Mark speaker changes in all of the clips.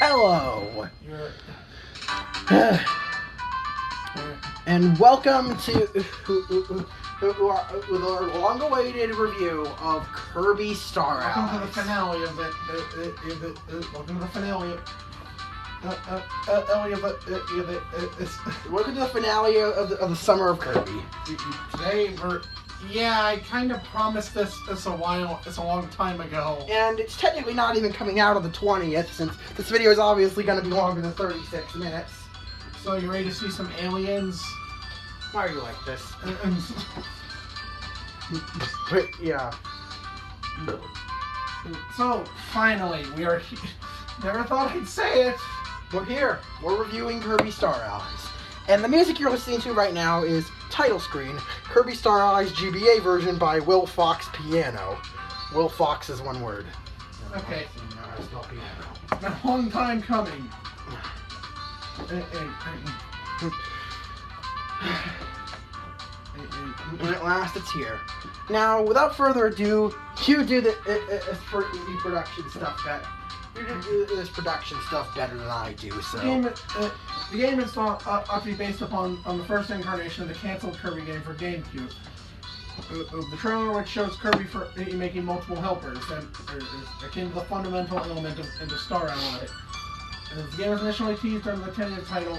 Speaker 1: Hello, and welcome to our long-awaited review of Kirby Star Allies.
Speaker 2: Welcome to the finale of it. Welcome to the finale.
Speaker 1: Welcome to the finale of the Summer of Kirby.
Speaker 2: Today I kind of promised this a while. It's a long time ago.
Speaker 1: And it's technically not even coming out on the 20th, since this video is obviously going to be longer than 36 minutes.
Speaker 2: So you ready to see some aliens?
Speaker 1: Why are you like this? Yeah.
Speaker 2: So finally, we are here. Never thought I'd say it.
Speaker 1: We're here. We're reviewing Kirby Star Allies. And the music you're listening to right now is Title Screen, Kirby Star Allies GBA version by Will Fox Piano. Will Fox is one word.
Speaker 2: Okay. It's been a long time coming.
Speaker 1: When at last it's here. Now, without further ado, you do the production stuff better. You do this production stuff better than I do. So
Speaker 2: the game is ought to be based upon the first incarnation of the canceled Kirby game for GameCube. The trailer, which shows Kirby making multiple helpers, and akin to the fundamental element of Star Allies. The game was initially teased under the tentative title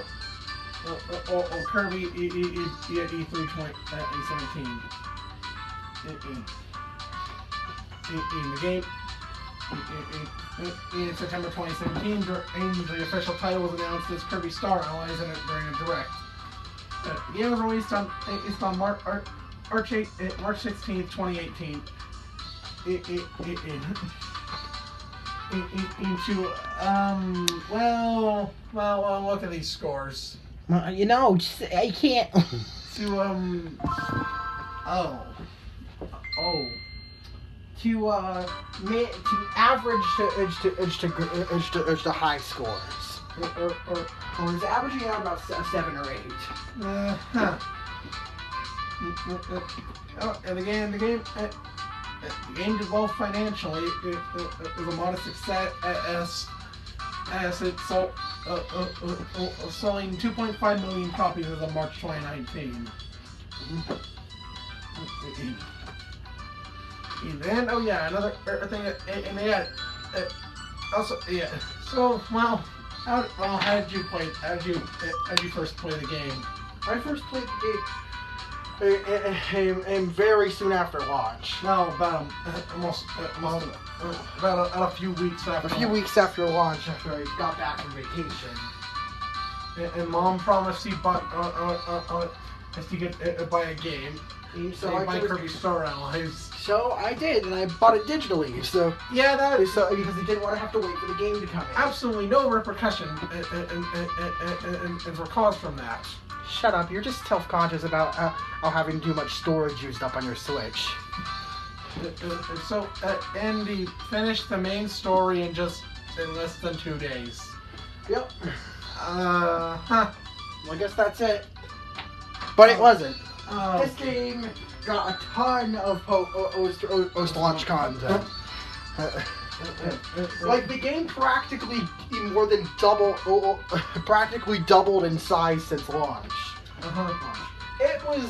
Speaker 2: Kirby E3 2017. In the game, in September 2017, the official title was announced as Kirby Star Allies during a direct. The game was released on March 16th, 2018. Look at these scores.
Speaker 1: You know, I can't. To average to high scores, or is averaging out about 7 or 8.
Speaker 2: And the game did well financially. It was a modest success as it sold, selling 2.5 million copies as of March 2019. And then, another thing, and they had also, So, how did you play? How did you first play the game?
Speaker 1: I first played the game and very soon after launch.
Speaker 2: No, about a few weeks after.
Speaker 1: A few weeks after launch, after I got back from vacation.
Speaker 2: And Mom promised to buy a game. So I buy Kirby Star Allies.
Speaker 1: So I did, and I bought it digitally. So
Speaker 2: yeah, because
Speaker 1: I didn't want to have to wait for the game to come in.
Speaker 2: Absolutely no repercussion and for cause from that.
Speaker 1: Shut up! You're just self-conscious about having too much storage used up on your Switch.
Speaker 2: So Andy finished the main story in less than 2 days.
Speaker 1: Yep. Well, I guess that's it. But it wasn't. This game got a ton of post-launch content. Like, the game practically more than doubled in size since launch. It was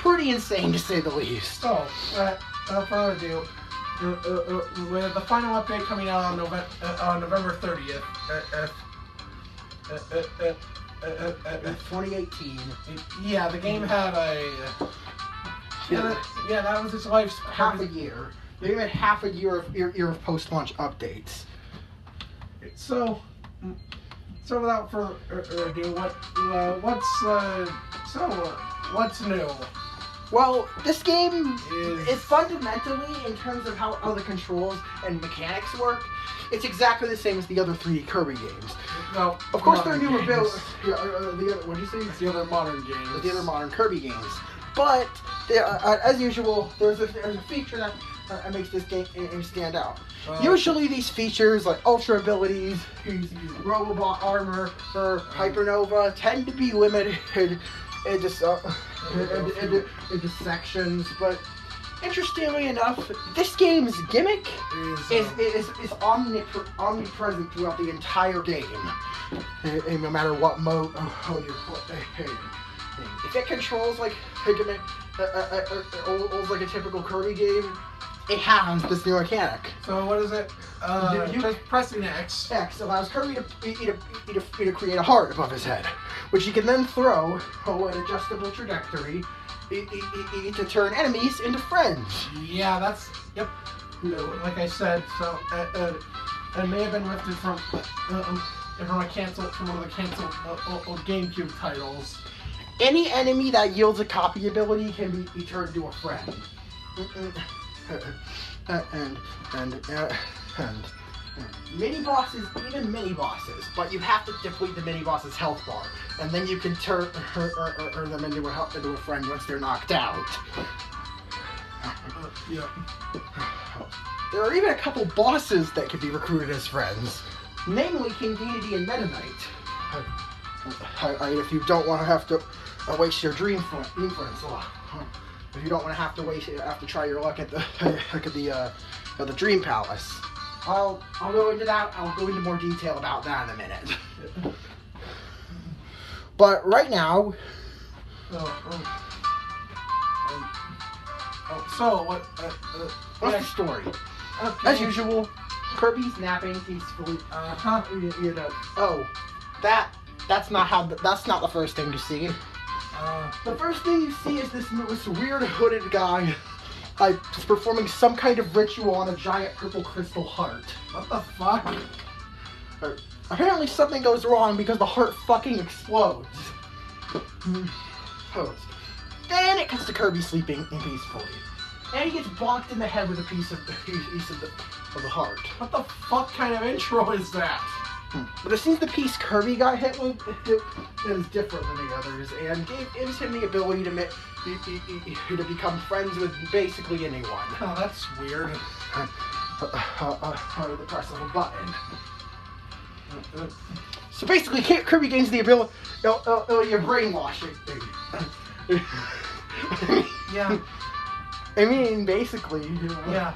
Speaker 1: pretty insane, to say the least.
Speaker 2: So, without further ado, with the final update coming out on November 30th,
Speaker 1: 2018.
Speaker 2: Yeah, the game had that was its life's
Speaker 1: half a year. They had half a year of post-launch updates.
Speaker 2: So without further ado, what's new?
Speaker 1: Well, this game is fundamentally, in terms of how the controls and mechanics work, it's exactly the same as the other 3 Kirby games.
Speaker 2: No,
Speaker 1: of course, they're newer built. What did you say?
Speaker 2: It's the other modern games.
Speaker 1: The other modern Kirby games. But as usual, there's a feature that makes this game stand out. Usually, these features like Ultra abilities, Robobot armor, or Hypernova tend to be limited into sections, but Interestingly enough, this game's gimmick
Speaker 2: Is
Speaker 1: is omnipresent throughout the entire game. And no matter what mode you're playing. If it controls like a gimmick, like a typical Kirby game, it has this new mechanic.
Speaker 2: So what is it? Just pressing X.
Speaker 1: X allows Kirby to create a heart above his head, which he can then throw an adjustable trajectory to turn enemies into friends.
Speaker 2: Yeah, that's yep. Like I said, so it may have been lifted from one of the canceled GameCube titles.
Speaker 1: Any enemy that yields a copy ability can be turned into a friend. And mini bosses, even mini bosses, but you have to deplete the mini boss's health bar, and then you can turn them into a friend once they're knocked out.
Speaker 2: Yeah.
Speaker 1: There are even a couple bosses that can be recruited as friends, namely King Deity and Meta Knight. If you don't want to have to waste your dream points, if you don't want to have to try your luck at the Dream Palace, I'll go into that. I'll go into more detail about that in a minute. But right now,
Speaker 2: so what?
Speaker 1: what's the story?
Speaker 2: Okay.
Speaker 1: As usual, Kirby's napping peacefully. You know. Oh, that's not the first thing you see. The first thing you see is this weird hooded guy performing some kind of ritual on a giant purple crystal heart.
Speaker 2: What the fuck?
Speaker 1: Apparently something goes wrong because the heart fucking explodes. Then it cuts to Kirby sleeping peacefully. And he gets bonked in the head with a piece of the heart.
Speaker 2: What the fuck kind of intro is that?
Speaker 1: But it seems the piece Kirby got hit with is different than the others, and gives him the ability to become friends with basically anyone.
Speaker 2: Oh, that's weird.
Speaker 1: The press of a button. So basically, Kirby gains the ability of brainwashing.
Speaker 2: Yeah.
Speaker 1: I mean, basically.
Speaker 2: Yeah.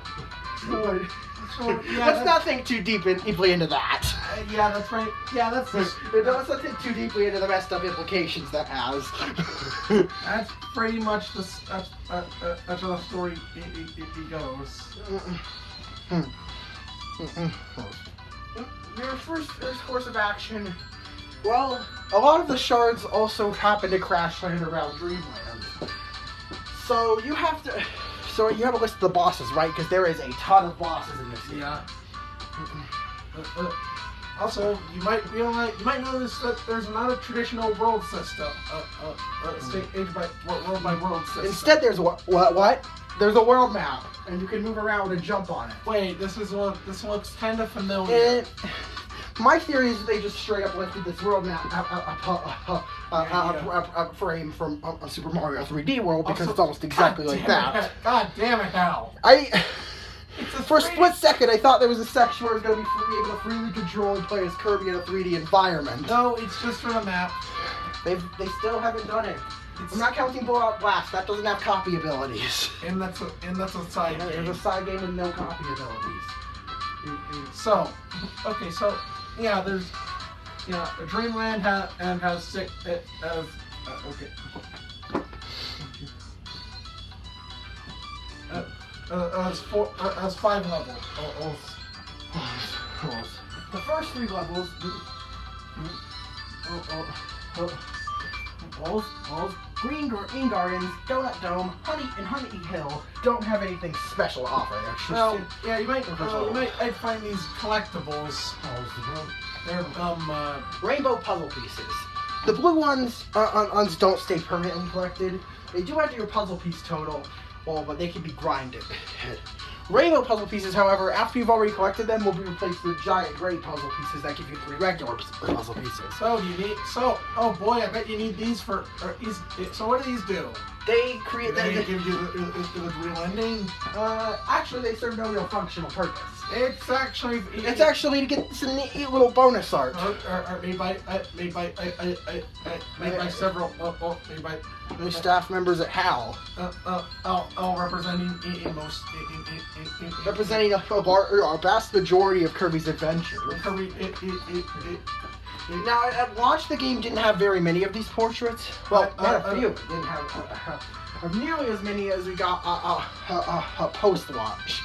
Speaker 1: Let's not think too deeply into that.
Speaker 2: Yeah, that's right. Yeah, that's.
Speaker 1: Let's not think too deeply into the messed up implications that has.
Speaker 2: That's pretty much that's how the story it goes.
Speaker 1: Your first course of action. Well, a lot of the shards also happen to crash land around Dreamland. So you have a list of the bosses, right? Because there is a ton of bosses in this game.
Speaker 2: Yeah. Also, you might notice that there's not a traditional world system, world by world system.
Speaker 1: Instead, there's what? There's a world map, and you can move around and jump on it.
Speaker 2: Wait, this looks kind of familiar.
Speaker 1: My theory is that they just straight up lifted this world map frame from Super Mario 3D World because it's almost exactly like that.
Speaker 2: God damn it, Hal!
Speaker 1: For a split second, I thought there was a section where I was going to be able to freely control and play as Kirby in a 3D environment.
Speaker 2: No, it's just for the map.
Speaker 1: They still haven't done it. I'm not counting Blowout Blast. That doesn't have copy abilities.
Speaker 2: And that's a side game.
Speaker 1: There's a side game with no copy abilities.
Speaker 2: So, okay, so yeah, there's Dreamland has six. It has okay. Has 5 levels.
Speaker 1: The first 3 levels. Green Gardens, Donut Dome, Honey Hill don't have anything special to offer.
Speaker 2: Well, yeah, you might find these collectibles. They're
Speaker 1: rainbow puzzle pieces. The blue ones don't stay permanently collected. They do add to your puzzle piece total, but they can be grinded. Rainbow puzzle pieces, however, after you've already collected them, will be replaced with giant gray puzzle pieces that give you 3 regular puzzle pieces.
Speaker 2: Oh boy, I bet you need these for. So what do these do?
Speaker 1: They create.
Speaker 2: They give you the real ending.
Speaker 1: Actually, they serve no real functional purpose.
Speaker 2: It's actually
Speaker 1: to get some neat little bonus art.
Speaker 2: Made by several
Speaker 1: The staff members at HAL.
Speaker 2: representing
Speaker 1: Representing a vast majority of Kirby's adventures. Now, at launch, the game didn't have very many of these portraits. Well, not a few. It didn't have nearly as many as we got post-launch.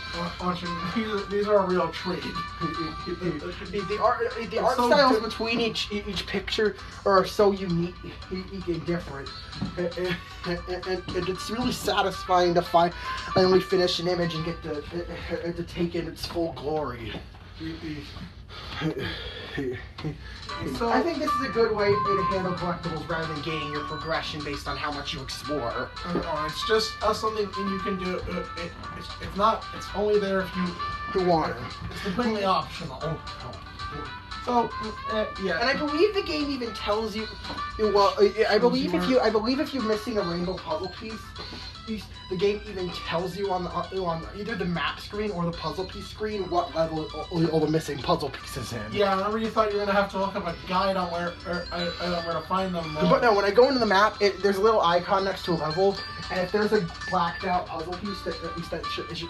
Speaker 2: These are a real treat.
Speaker 1: The art
Speaker 2: so
Speaker 1: styles between each picture are so unique and different. And it's really satisfying to finally finish an image and get to take in its full glory.
Speaker 2: So,
Speaker 1: I think this is a good way to handle collectibles rather than gating your progression based on how much you explore.
Speaker 2: It's just something you can do. It's only there if you
Speaker 1: want it.
Speaker 2: It's completely optional. So yeah.
Speaker 1: And I believe the game even tells you. Well, I believe if you're missing a rainbow puzzle piece, the game even tells you on either the map screen or the puzzle piece screen what level all the missing puzzle pieces in.
Speaker 2: Yeah, I remember you thought you were gonna have to look up a guide on where to find them.
Speaker 1: But no, when I go into the map, there's a little icon next to a level, and if there's a blacked out puzzle piece, that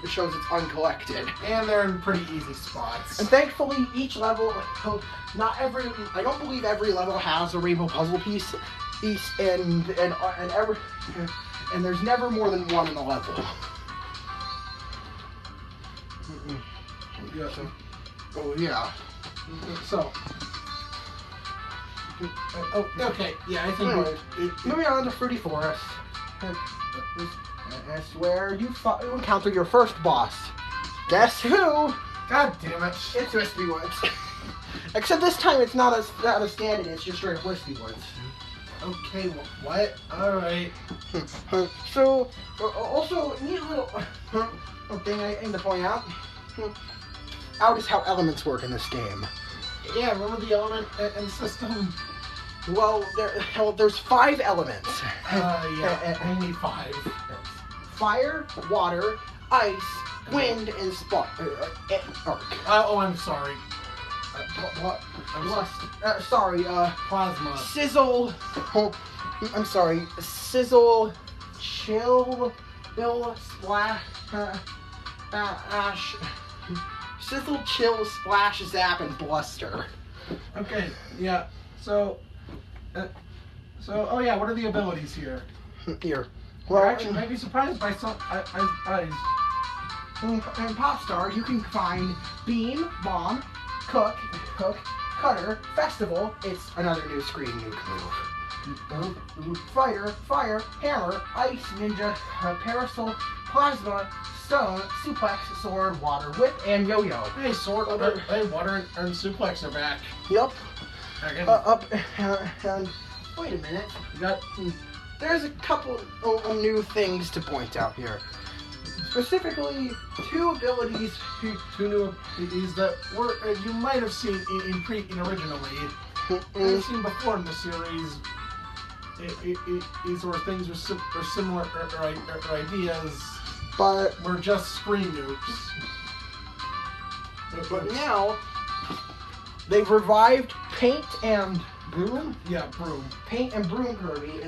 Speaker 1: shows it's uncollected.
Speaker 2: And they're in pretty easy spots.
Speaker 1: And thankfully, each level, I don't believe every level has a rainbow puzzle piece, and there's never more than one in the level.
Speaker 2: Yeah.
Speaker 1: Oh yeah.
Speaker 2: So. Okay. Yeah, I think.
Speaker 1: Anyway, moving on to Fruity Forest. That's where you encounter your first boss. Guess who?
Speaker 2: God damn it!
Speaker 1: It's Wispy Woods. Except this time it's not a stand-in. It's just straight up Wispy Woods.
Speaker 2: Okay, what? Alright.
Speaker 1: So, also, neat little thing I aim to point out is how elements work in this game.
Speaker 2: Yeah, remember the element and system?
Speaker 1: Well, there's 5 elements.
Speaker 2: Yeah, only 5.
Speaker 1: Fire, water, ice, wind, and spark.
Speaker 2: Oh, I'm sorry.
Speaker 1: Sorry,
Speaker 2: plasma.
Speaker 1: Sizzle. I'm sorry. Sizzle, chill, bill, splash, ash. Sizzle, chill, splash, zap, and bluster.
Speaker 2: Okay, yeah. So, oh yeah, what are the abilities here?
Speaker 1: Here.
Speaker 2: Well, actually, might be surprised by some eyes.
Speaker 1: In Popstar, you can find Beam, Bomb, Cook, Cutter, Festival. It's another new screen move. Fire, Hammer, Ice, Ninja, Parasol, Plasma, Stone, Suplex, Sword, Water, Whip, and Yo-Yo.
Speaker 2: Hey, Water and Suplex are back.
Speaker 1: Yep. And wait a minute. There's a couple of new things to point out here. Specifically, 2 abilities.
Speaker 2: 2 new abilities that you might have seen originally. I've seen before in the series. These were things with similar ideas,
Speaker 1: but
Speaker 2: were just screen nukes.
Speaker 1: But now they've revived Paint and Broom.
Speaker 2: Yeah, Broom.
Speaker 1: Paint and Broom Kirby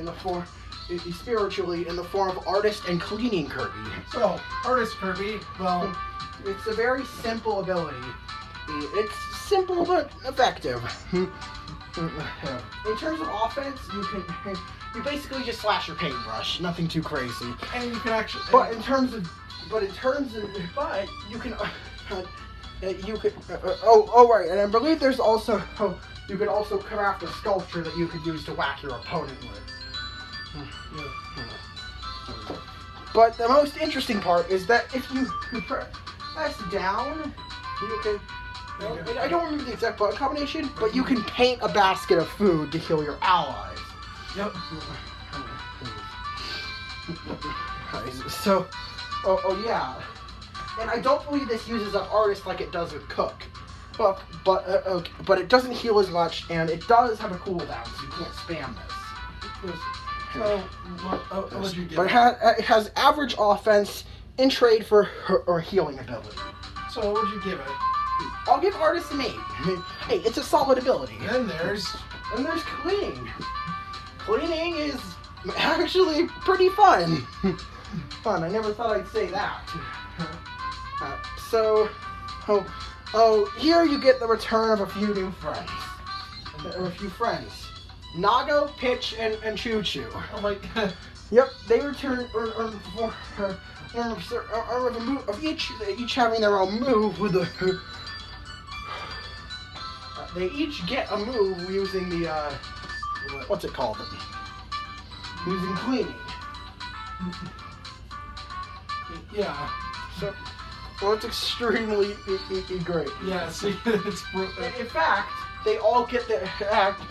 Speaker 1: spiritually in the form of Artist and Cleaning Kirby.
Speaker 2: So, Artist Kirby, well,
Speaker 1: it's a very simple ability. It's simple but effective. In terms of offense, you basically just slash your paintbrush. Nothing too crazy.
Speaker 2: And you can actually.
Speaker 1: But you can. Right. And I believe there's also you can also craft a sculpture that you could use to whack your opponent with. But the most interesting part is that if you press down, you can. I don't remember the exact button combination, but you can paint a basket of food to heal your allies.
Speaker 2: Yep.
Speaker 1: So, yeah. And I don't believe this uses up Artist like it does with Cook. But it doesn't heal as much, and it does have a cooldown, so you can't spam this.
Speaker 2: So, what would you get?
Speaker 1: But it has average offense in trade for her healing ability.
Speaker 2: So what would you give it?
Speaker 1: I'll give artist an 8. Hey, it's a solid ability.
Speaker 2: And there's
Speaker 1: cleaning. Cleaning is actually pretty fun. Fun. I never thought I'd say that. Here you get the return of a few new friends. A few friends. Nago, Pitch, and Choo Choo.
Speaker 2: oh my god.
Speaker 1: Yep, they return of each having their own move with the. They each get a move using the what's it called? Using cleaning.
Speaker 2: Yeah.
Speaker 1: So, well, it's extremely great.
Speaker 2: Yeah. See, it's
Speaker 1: In fact, they all get their act.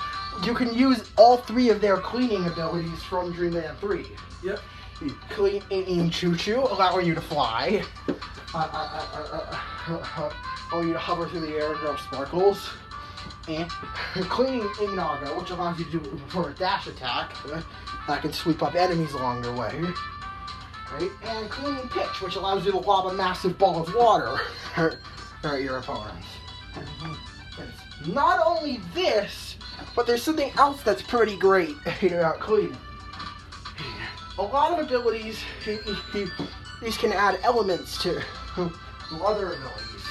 Speaker 1: You can use all 3 of their cleaning abilities from Dreamland 3.
Speaker 2: Yep.
Speaker 1: Cleaning Choo Choo, allowing you to fly. Allowing you to hover through the air and drop sparkles. And cleaning Nago, which allows you to do for a dash attack. That can sweep up enemies along your way. Right? And cleaning Pitch, which allows you to lob a massive ball of water at your opponents. Not only this, but there's something else that's pretty great about cleaning. A lot of abilities, these can add elements to other abilities.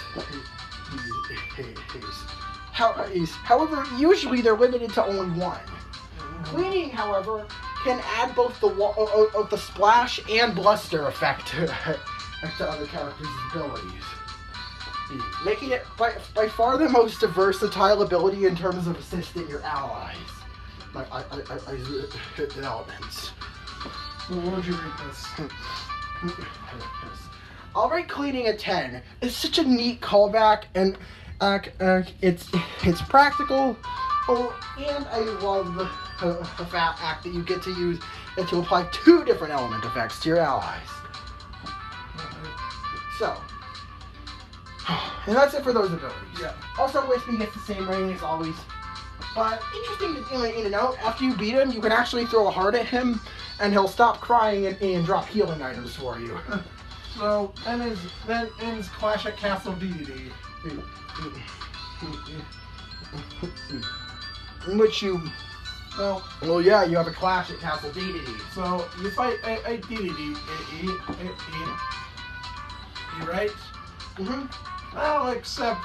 Speaker 1: However, usually they're limited to only one. Cleaning, however, can add both the splash and bluster effect to other characters' abilities. Making it by far the most versatile ability in terms of assisting your allies. Elements.
Speaker 2: Well, what would you rate this?
Speaker 1: I'll rate cleaning a 10. It's such a neat callback, and it's practical. Oh, and I love the fact that you get to use it to apply 2 different element effects to your allies. So, and that's it for those abilities.
Speaker 2: Yeah.
Speaker 1: Also, Wispy gets the same rating as always. But interesting to note, after you beat him, you can actually throw a heart at him, and he'll stop crying and drop healing items for you.
Speaker 2: So then ends Clash at Castle DDD.
Speaker 1: In which you, well, yeah, you have a clash at Castle DDD.
Speaker 2: So you fight a DDD, right?
Speaker 1: Mhm.
Speaker 2: Well, except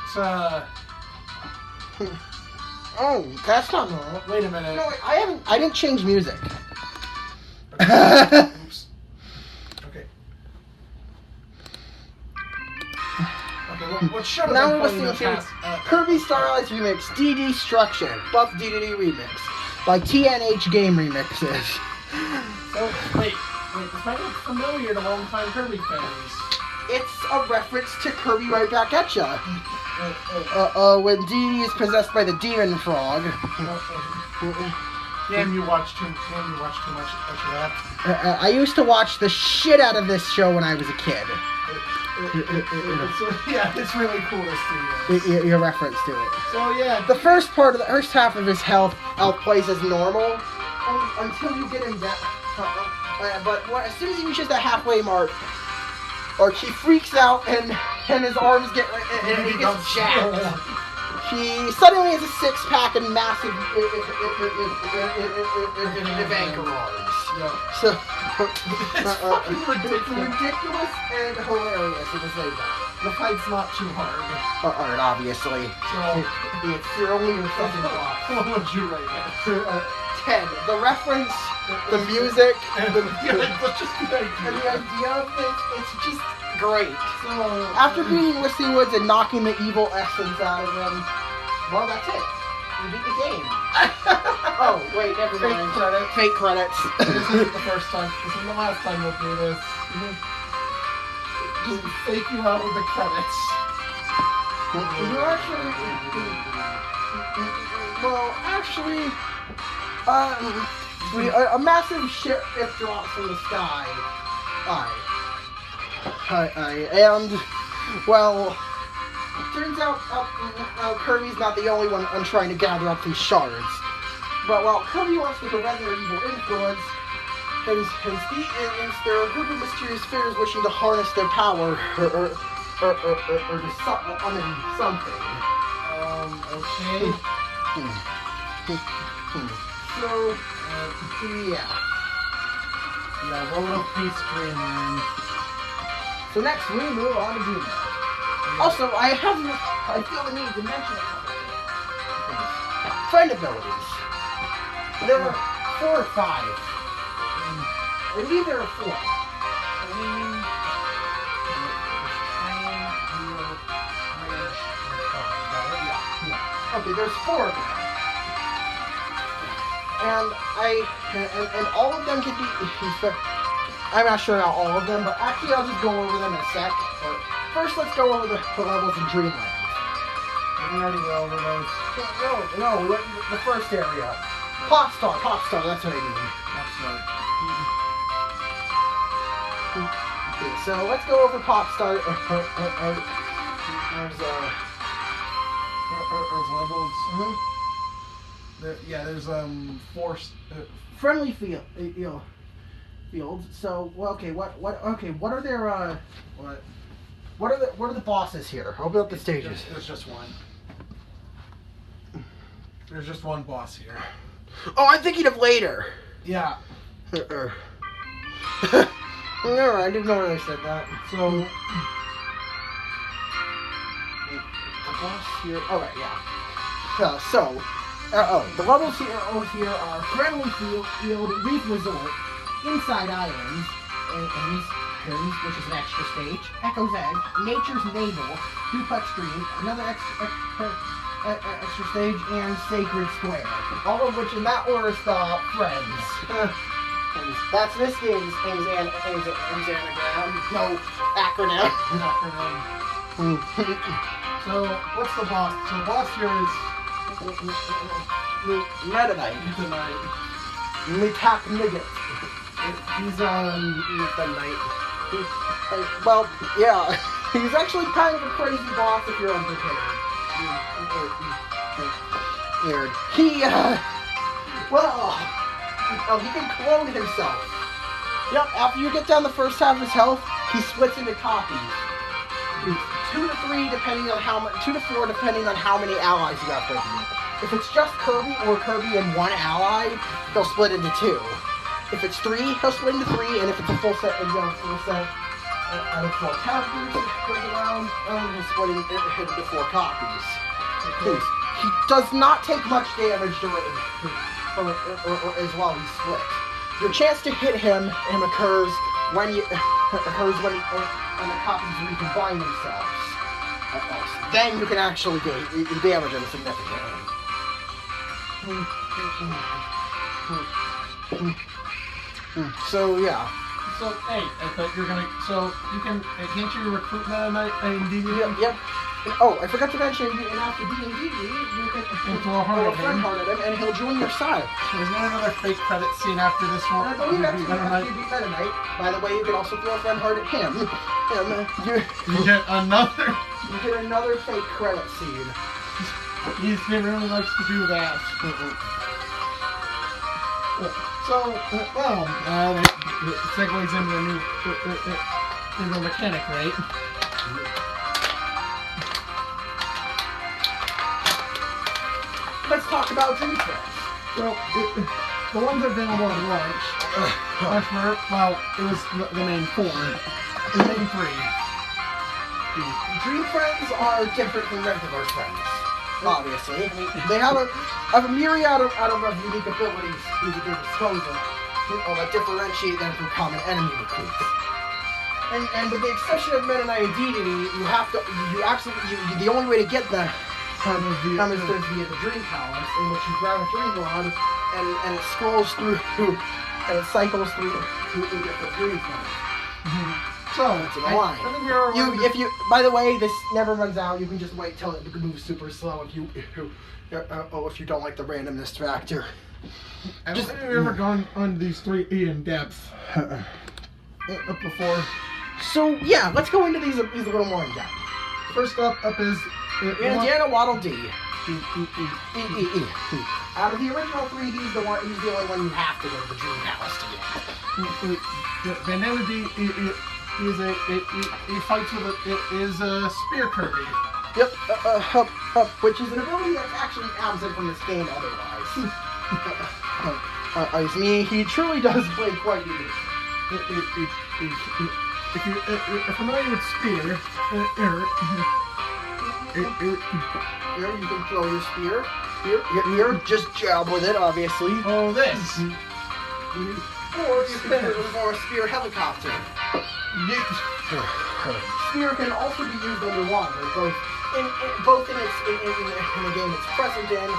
Speaker 1: Oh, that's not normal.
Speaker 2: wait a minute.
Speaker 1: No, wait, I didn't change music.
Speaker 2: Oops. Okay. Okay. What should have
Speaker 1: Now
Speaker 2: been
Speaker 1: we're
Speaker 2: playing in the
Speaker 1: listening to
Speaker 2: past?
Speaker 1: Kirby Star Allies Remix DD Destruction Buff DDD Remix by TNH Game Remixes.
Speaker 2: So wait. This might look familiar to longtime Kirby fans.
Speaker 1: It's a reference to Kirby Right Back at Ya. When DD is possessed by the Demon Frog.
Speaker 2: Damn, you watch too much of that.
Speaker 1: I used to watch the shit out of this show when I was a kid.
Speaker 2: It's really cool to see.
Speaker 1: Your reference to it.
Speaker 2: So yeah,
Speaker 1: The first half of his health plays as normal until you get him back. But as soon as he reaches that halfway mark, he freaks out and his arms get and he gets jacked. He suddenly has a 6-pack and massive anchor arms.
Speaker 2: Yeah.
Speaker 1: So
Speaker 2: It's fucking
Speaker 1: ridiculous and hilarious at the same time.
Speaker 2: The fight's not too hard.
Speaker 1: Alright, obviously.
Speaker 2: So
Speaker 1: You're only your second boss.
Speaker 2: what would you rate it?
Speaker 1: 10. The reference, the music,
Speaker 2: And
Speaker 1: the idea of it, it's just great.
Speaker 2: So
Speaker 1: After beating Whistly Woods and knocking the evil essence out of him, well, that's it. You beat the game. Oh, wait, never
Speaker 2: Fake
Speaker 1: mind.
Speaker 2: credit.
Speaker 1: Fake credits.
Speaker 2: This isn't the first time. This isn't the last time we'll do this. Just fake you out with the credits.
Speaker 1: A massive ship drops from the sky. Turns out Kirby's not the only one trying to gather up these shards. But while Kirby wants to prevent their evil influence, there are a group of mysterious figures wishing to harness their power just something.
Speaker 2: Okay.
Speaker 1: So, yeah.
Speaker 2: Yeah, roll up piece Greenland.
Speaker 1: So next we move on to Dreamland. Also, I feel the need to mention a couple things. Friend abilities. There are 4 or 5. I believe there are 4. Okay, there's 4 of them. And all of them can be. I'm not sure about all of them, but actually I'll just go over them in a sec. But first, let's go over the levels in Dreamland.
Speaker 2: We already went over those.
Speaker 1: No, the first area. Pop Star, that's what I mean. Okay, so let's go over Pop Star.
Speaker 2: There's levels. There's 4
Speaker 1: friendly fields. So, well, okay, what are their what are the bosses here? Open up the stages.
Speaker 2: There's just one. There's just one boss here.
Speaker 1: Oh, I'm thinking of later.
Speaker 2: Yeah.
Speaker 1: No, I didn't know when I said that.
Speaker 2: So
Speaker 1: the boss here. All right, yeah. The levels here are Friendly Field, Reef Resort, Inside Islands, which is an extra stage, Echo's Edge, Nature's Navel, Duplex Dream, another extra stage, and Sacred Square. All of which, in that order, spell out friends. That's this game's anagram. No, acronym.
Speaker 2: So, what's the boss? So, the boss here is
Speaker 1: Meta Knight. Mitak Nugget.
Speaker 2: He's the knight.
Speaker 1: Well, yeah. He's actually kind of a crazy boss if you're unprepared. He can clone himself. Yep, after you get down the first half of his health, he splits into copies. 2 to 3 depending on 2 to 4 depending on how many allies you got with you. If it's just Kirby or Kirby and 1 ally, he'll split into 2. If it's 3, he'll split into 3, and if it's a full set out of 4 characters goes around, he'll split into 4 copies. He does not take much damage as well he's split. Your chance to hit him occurs when the copies recombine themselves. Then you can actually damage him significantly. So yeah.
Speaker 2: So hey, I thought you're gonna. So you can can't you recruit Meta Knight and DD?
Speaker 1: Yep. Oh, I forgot to mention, and after D&D, you can
Speaker 2: throw a heart
Speaker 1: at him, and he'll join your side.
Speaker 2: There's not another fake credit scene after this one.
Speaker 1: I believe after you beat Meta Knight. By the way, you can also throw a friend heart at him.
Speaker 2: You get another.
Speaker 1: You get another fake credit scene.
Speaker 2: He really likes to do that. So, that segues into a new mechanic, right?
Speaker 1: Let's talk about Dream Friends.
Speaker 2: So, the ones available at launch, it was the main 4. The main 3.
Speaker 1: Dream Friends are different from regular friends. Obviously, they have a myriad of unique abilities at their disposal that differentiate them from common enemy recruits. And with the exception of Meta Knight and DD, the only way to get them is via the Dream Palace, in which you grab a Dream Rod and it scrolls through and it cycles through different Dream Friends. So it's in a line. By the way, this never runs out. You can just wait till it moves super slow if you don't like the randomness factor.
Speaker 2: Have you ever gone on these 3 in depth before?
Speaker 1: So yeah, let's go into these a little more in depth.
Speaker 2: First up is
Speaker 1: Indiana Waddle D. Out of the original 3, he's the only one you have to go to the Dream Palace to get.
Speaker 2: Bandana D he fights with a spear Kirby.
Speaker 1: Yep, which is an ability that's actually absent from this game otherwise. I mean, he truly does play quite unique.
Speaker 2: If you're familiar with spear,
Speaker 1: Here, you can throw your spear. Here, just jab with it, obviously.
Speaker 2: oh, this.
Speaker 1: Or you can use it for a spear helicopter. Spear can also be used underwater, both in the game it's present in,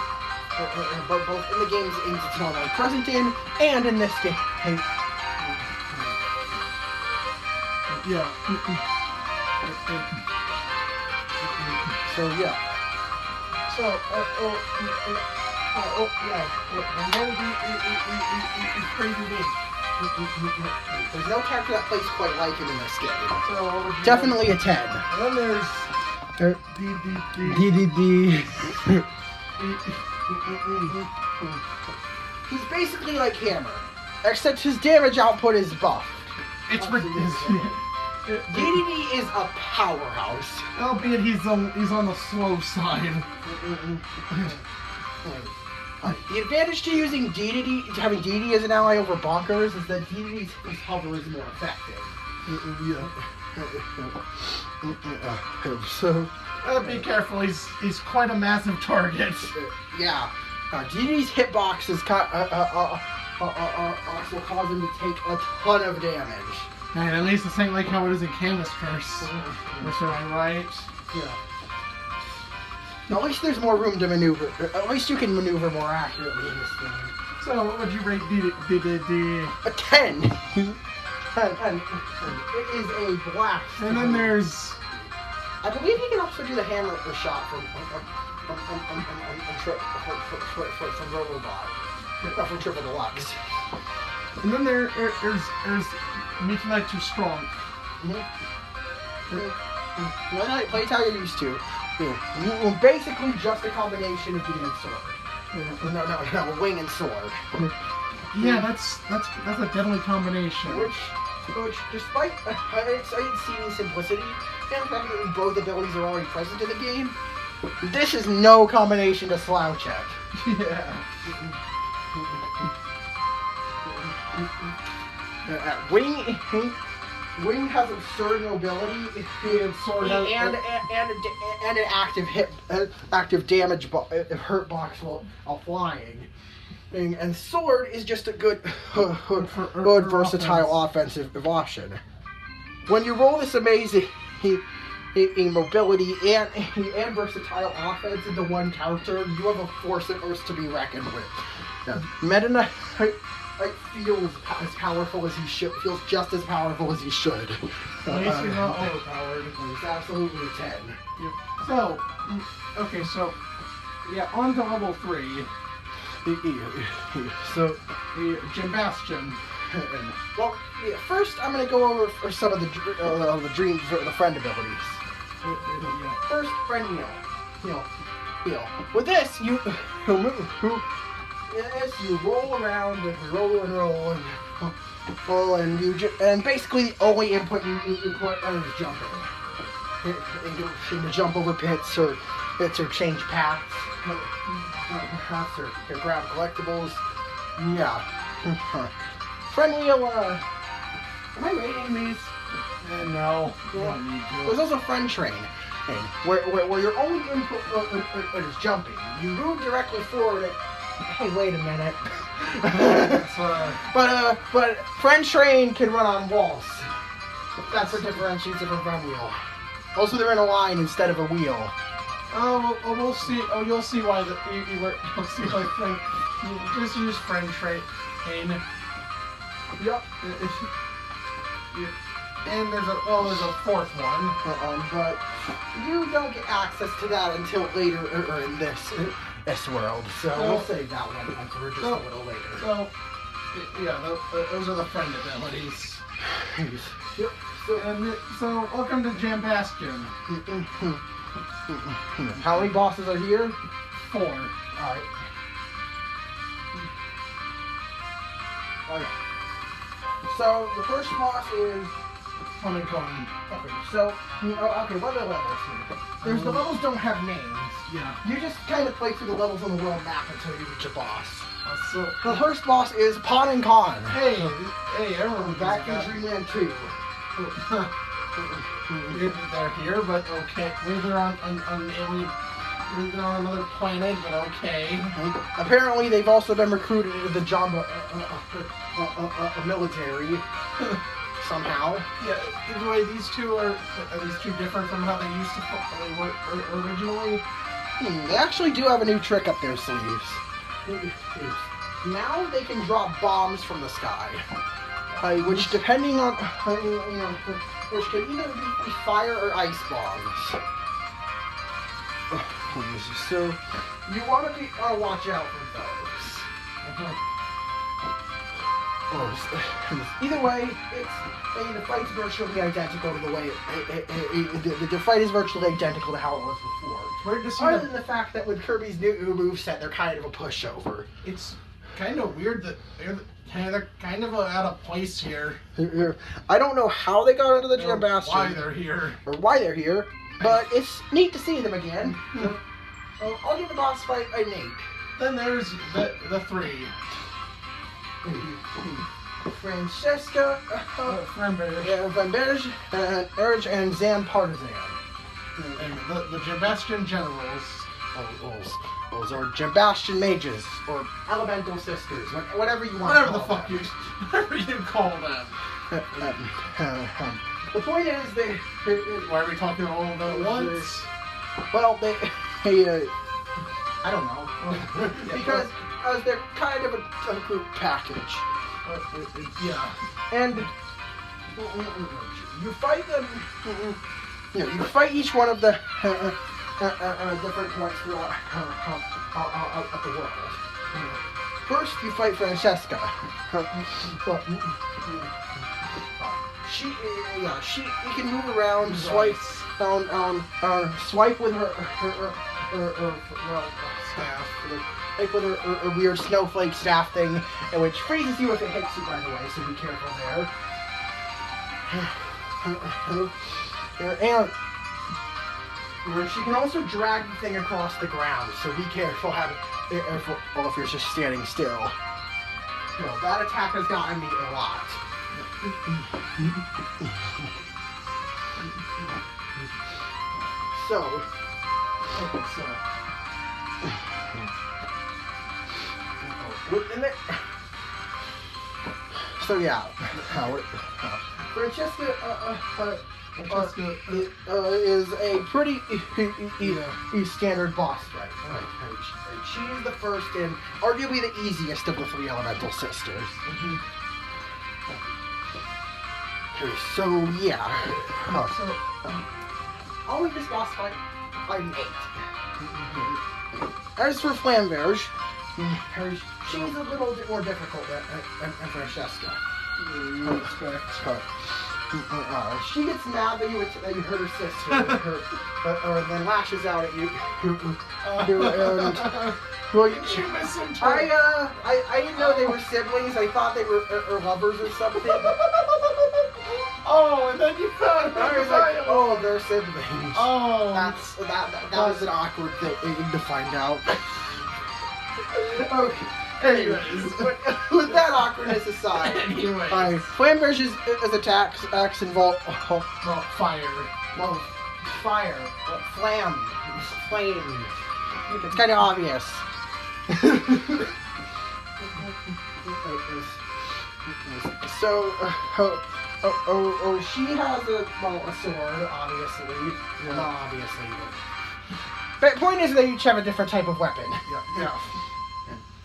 Speaker 1: both in the games it's normally present in, and in this game.
Speaker 2: Yeah.
Speaker 1: So yeah.
Speaker 2: So, yeah. And then it's pretty unique.
Speaker 1: There's no character that plays quite like him in this game.
Speaker 2: So, what would you
Speaker 1: Definitely a 10.
Speaker 2: And then there's
Speaker 1: DDD. He's basically like Hammer, except his damage output is buffed.
Speaker 2: It's ridiculous.
Speaker 1: DDD is a powerhouse.
Speaker 2: Albeit he's on the slow side.
Speaker 1: The advantage to using DDD, having DDD as an ally over Bonkers, is that DDD's hover is more effective. So,
Speaker 2: be careful. He's quite a massive target.
Speaker 1: yeah. DDD's hitbox is also cause him to take a ton of damage.
Speaker 2: Man, at least this ain't like how it is in Canvas Curse. Which am I right?
Speaker 1: Yeah. At least there's more room to maneuver. At least you can maneuver more accurately in this game.
Speaker 2: So, what would you rate DDD?
Speaker 1: A 10. and it is a blast.
Speaker 2: And then there's...
Speaker 1: I believe he can also do the hammer shot from Robobot. Not from Triple Deluxe.
Speaker 2: And then there's Meet Like Too Strong.
Speaker 1: Play how you're used to. Basically just a combination of beam and sword. No, wing and sword.
Speaker 2: Yeah, that's a deadly combination.
Speaker 1: Which despite its seeming simplicity, and the fact that both abilities are already present in the game, this is no combination to slouch at.
Speaker 2: Yeah.
Speaker 1: Wing has absurd mobility and an active damage hurt box while flying. And sword is just a good versatile offensive option. When you roll this amazing mobility and versatile offense into one character, you have a force of Earth to be reckoned with. Meta Knight feels as powerful as he should. Feels just as powerful as he should.
Speaker 2: At least he's not overpowered.
Speaker 1: He's absolutely a 10.
Speaker 2: Yep. So, okay, so yeah, on to level 3. So, Jim Bastion.
Speaker 1: Well, yeah, first I'm going to go over some of the dream for the friend abilities. First, friend heal. With this, you roll around and roll and basically the only input you put is jumping. You can jump over pits or change paths. Or grab collectibles. Yeah. Friend wheel, am I rating these?
Speaker 2: No.
Speaker 1: Yeah. There's also friend train, where your only input is jumping. You move directly forward. Hey, wait a minute. But friend train can run on walls. That's what differentiates it from friend wheel. Also, they're in a line instead of a wheel.
Speaker 2: Oh, we'll see. Oh, you'll see why you'll see why friend. You just use friend train. Yep. And there's a fourth one.
Speaker 1: But you don't get access to that until later or in this world. So we'll save that one for just a little later.
Speaker 2: So yeah, those are the friend abilities.
Speaker 1: Yep.
Speaker 2: So welcome to Jam Bastion.
Speaker 1: How many bosses are here?
Speaker 2: 4.
Speaker 1: Alright. Okay. So the first boss is
Speaker 2: fun and fun.
Speaker 1: Okay, so, what are the levels here? The levels don't have names.
Speaker 2: Yeah.
Speaker 1: You just kind of play through the levels on the world map until you reach a boss.
Speaker 2: So,
Speaker 1: The first boss is Pon and Con.
Speaker 2: hey, I remember
Speaker 1: Back in Dreamland 2.
Speaker 2: They're here, but okay. Maybe they're on alien. Maybe they're on another planet, but okay.
Speaker 1: Apparently, they've also been recruited into the Jamba military somehow.
Speaker 2: Yeah. Either way, these two are these two different from how they used to they were originally?
Speaker 1: They actually do have a new trick up their sleeves. Now they can drop bombs from the sky, which, depending on which can either be fire or ice bombs. So you want to watch out for those. Either way, the fight's virtually identical to the way the fight is virtually identical to how it was before. Other than the fact that with Kirby's new moveset, they're kind of a pushover.
Speaker 2: It's kind of weird that they're kind of out of place here.
Speaker 1: I don't know how they got into the Jam Bastion. Why they're here, but it's neat to see them again. I'll give the boss fight an 8.
Speaker 2: Then there's the 3.
Speaker 1: Francesca, Vanberge, Urge, and Zam Partisan.
Speaker 2: And the Jambastion Generals.
Speaker 1: Those are Jambastion Mages, or Elemental Sisters, whatever you want
Speaker 2: to call them. Whatever you call them.
Speaker 1: The point is,
Speaker 2: why are we talking all of them at once?
Speaker 1: Well, I don't know. Because they're kind of a group package.
Speaker 2: Yeah.
Speaker 1: And you fight them. You fight each one of the different points throughout the world. First, you fight Francesca. She can move around, swipe with her
Speaker 2: staff,
Speaker 1: like with her weird snowflake staff thing, which freezes you if it hits you, by the way. So be careful there. And she can also drag the thing across the ground. So be careful if you're just standing still. That attack has gotten me a lot. Francesca is a pretty standard boss fight. She's the first and arguably the easiest of the 3 elemental sisters. So yeah. I'll leave this boss fight an 8. As for Flamberge, she's a little bit more difficult than Francesca. She gets mad that you hurt her sister, or then lashes out at you. I didn't know they were siblings. I thought they were lovers or something.
Speaker 2: Oh, and then you found out.
Speaker 1: I was like, oh, they're siblings.
Speaker 2: Oh,
Speaker 1: that was an awkward thing to find out. Okay.
Speaker 2: Anyways,
Speaker 1: with that awkwardness aside, Flamberge's attacks involve
Speaker 2: fire.
Speaker 1: Well, fire, flame. It's kind of obvious. So, she has a sword, obviously. Yeah. Not obviously. But the point is they each have a different type of weapon.
Speaker 2: Yeah.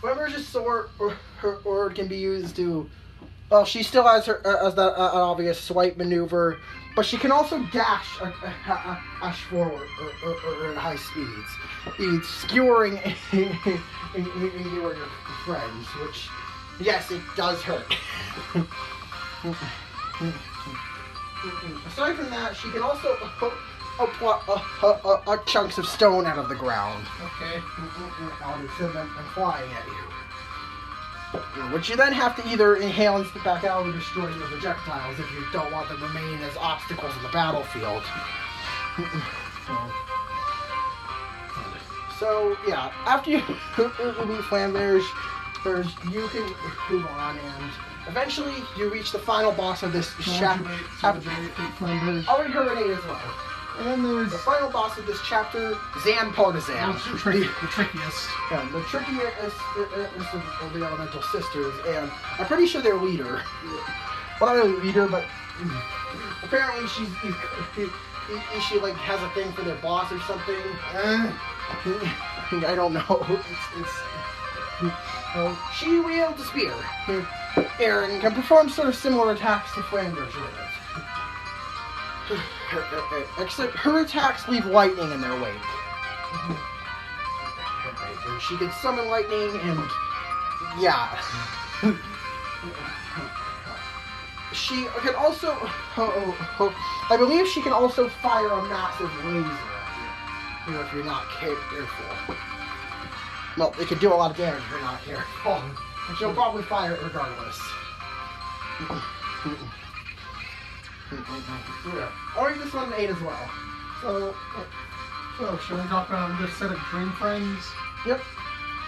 Speaker 1: Flamberge's sword or can be used to. Well, she still has her an obvious swipe maneuver, but she can also dash forward or at high speeds, skewering your friends, which, yes, it does hurt. Aside from that, she can also pluck chunks of stone out of the ground.
Speaker 2: Okay.
Speaker 1: I'll send them flying at you. which you then have to either inhale and spit back out or destroy your projectiles if you don't want them remaining as obstacles in the battlefield. So yeah, after you beat Flamberge, you can move on, and eventually you reach the final boss of this chapter. Already heard an 8 as well. And then there's the final boss of this chapter, Zan Partisan.
Speaker 2: The trickiest.
Speaker 1: Yeah, the trickiest of the elemental sisters, and I'm pretty sure their leader. Well, not really leader, but apparently she like has a thing for their boss or something. I don't know. She wields a spear, and can perform sort of similar attacks to Flanders with it. Except her attacks leave lightning in their wake. And she can summon lightning, and yeah. She can also, I believe she can also fire a massive laser. You know, if you're not careful. Well, it could do a lot of damage if you're not careful. And she'll probably fire it regardless. Yeah. Or you just want an 8 as well.
Speaker 2: So should we talk about this set of Dream Friends?
Speaker 1: Yep.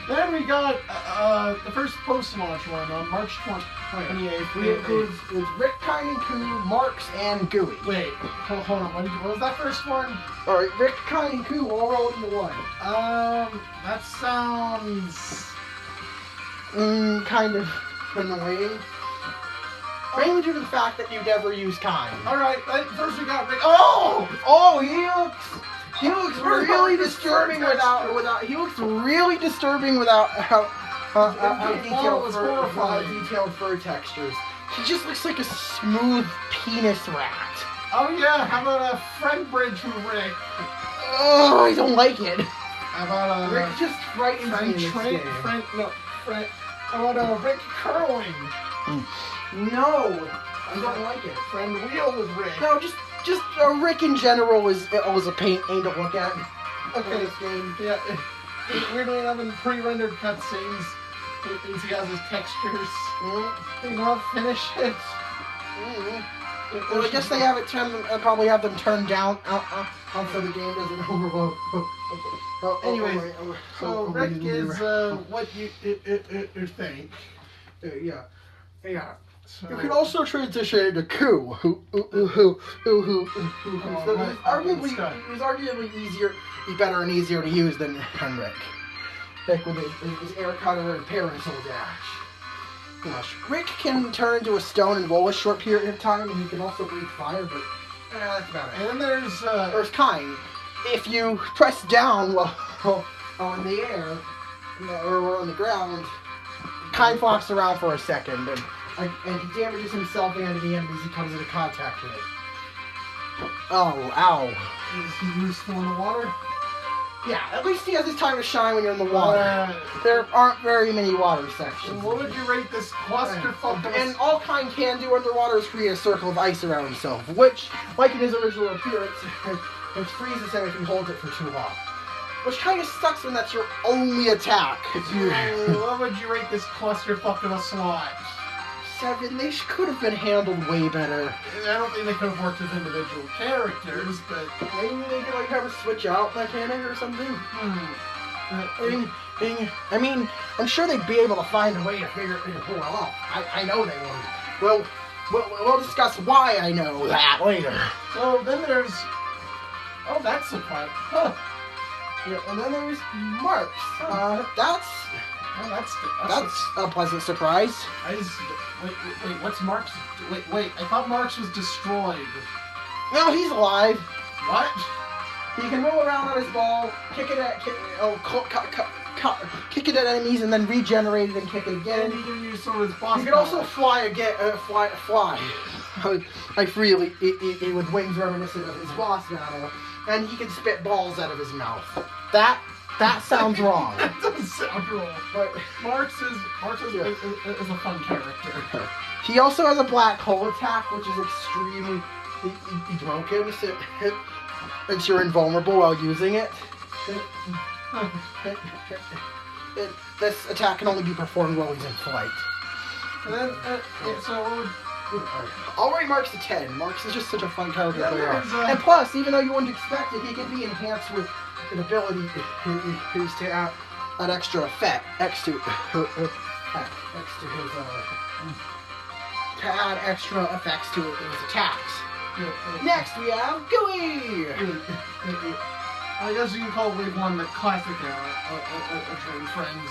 Speaker 2: Then we got the first post-launch one on March 28th.
Speaker 1: It was Rick, Kyne, Ku, Marks, and Gooey.
Speaker 2: Wait, hold on. What was that first one?
Speaker 1: Alright, Rick, Kyne, and Ku all rolled into one.
Speaker 2: That sounds...
Speaker 1: kind of annoying. Mainly due to the fact that you never use Kyne.
Speaker 2: Alright, first we got Rick...
Speaker 1: Oh, he looks really disturbing without. He looks really disturbing without how detailed fur textures. He just looks like a smooth penis rat.
Speaker 2: Oh yeah, how about a friend bridge from Rick?
Speaker 1: Oh, I don't like it.
Speaker 2: How about
Speaker 1: Rick just frightens me in this game.
Speaker 2: How about Rick curling?
Speaker 1: No, I don't like it.
Speaker 2: Friend wheel with Rick.
Speaker 1: No, just Rick in general is always a pain to look at.
Speaker 2: Okay,
Speaker 1: this game.
Speaker 2: Yeah, weirdly enough, in pre-rendered cutscenes, he has his textures. You know, finish it.
Speaker 1: Well, I guess they have it probably have them turned down so the game doesn't overload.
Speaker 2: Anyways, so Rick is what you think.
Speaker 1: Yeah.
Speaker 2: So,
Speaker 1: you can also transition into Ku, who's arguably easier, better and easier to use than Rick. Like with his air cutter and parasol dash. Rick can turn into a stone in roll a short period of time, and he can also breathe fire, but that's about it.
Speaker 2: And then
Speaker 1: there's Kyne. If you press down while in the air or on the ground, Kyne flops around for a second, and he damages himself and the enemies he comes into contact with. Oh, ow.
Speaker 2: Is he useful in the water?
Speaker 1: Yeah, at least he has his time to shine when you're in the water. There aren't very many water sections.
Speaker 2: What would you rate this clusterfuck?
Speaker 1: And all Kyne can do underwater is create a circle of ice around himself, which, like in his original appearance, it freezes him if he holds it for too long. Which kind of sucks when that's your only attack.
Speaker 2: What would you rate this clusterfuck of a slot?
Speaker 1: 7. They could have been handled way better.
Speaker 2: I don't think they could have worked with individual characters, but
Speaker 1: maybe they could have a switch out mechanic or something. I mean, I'm sure they'd be able to find a way to figure it out. I know they would. We'll discuss why I know that later.
Speaker 2: So then there's... Oh, that's a fun. Huh.
Speaker 1: Yeah, and then there's Marks. That's a pleasant surprise.
Speaker 2: Wait, what's Marks? Wait, I thought Marks was destroyed.
Speaker 1: No, he's alive.
Speaker 2: What?
Speaker 1: He can roll around on his ball, kick it at enemies, and then regenerate it and kick it again.
Speaker 2: And he can use some of his boss.
Speaker 1: He can also fly again. Fly. Like freely, with wings reminiscent of his boss battle, and he can spit balls out of his mouth. That sounds wrong.
Speaker 2: That doesn't sound wrong. But Marks is a fun character.
Speaker 1: He also has a black hole attack, which is extremely broken, so you're invulnerable while using it. this attack can only be performed while he's in flight.
Speaker 2: And then, so what would...
Speaker 1: Already Mark's a 10. Mark's is just such a fun character to play
Speaker 2: there's,
Speaker 1: on. And plus, even though you wouldn't expect it, he can be enhanced with an ability to add extra effect, next to his, to add extra effects to his attacks. Next, we have Gooey!
Speaker 2: I guess you can call Wave 1 the classic era of Train Friends.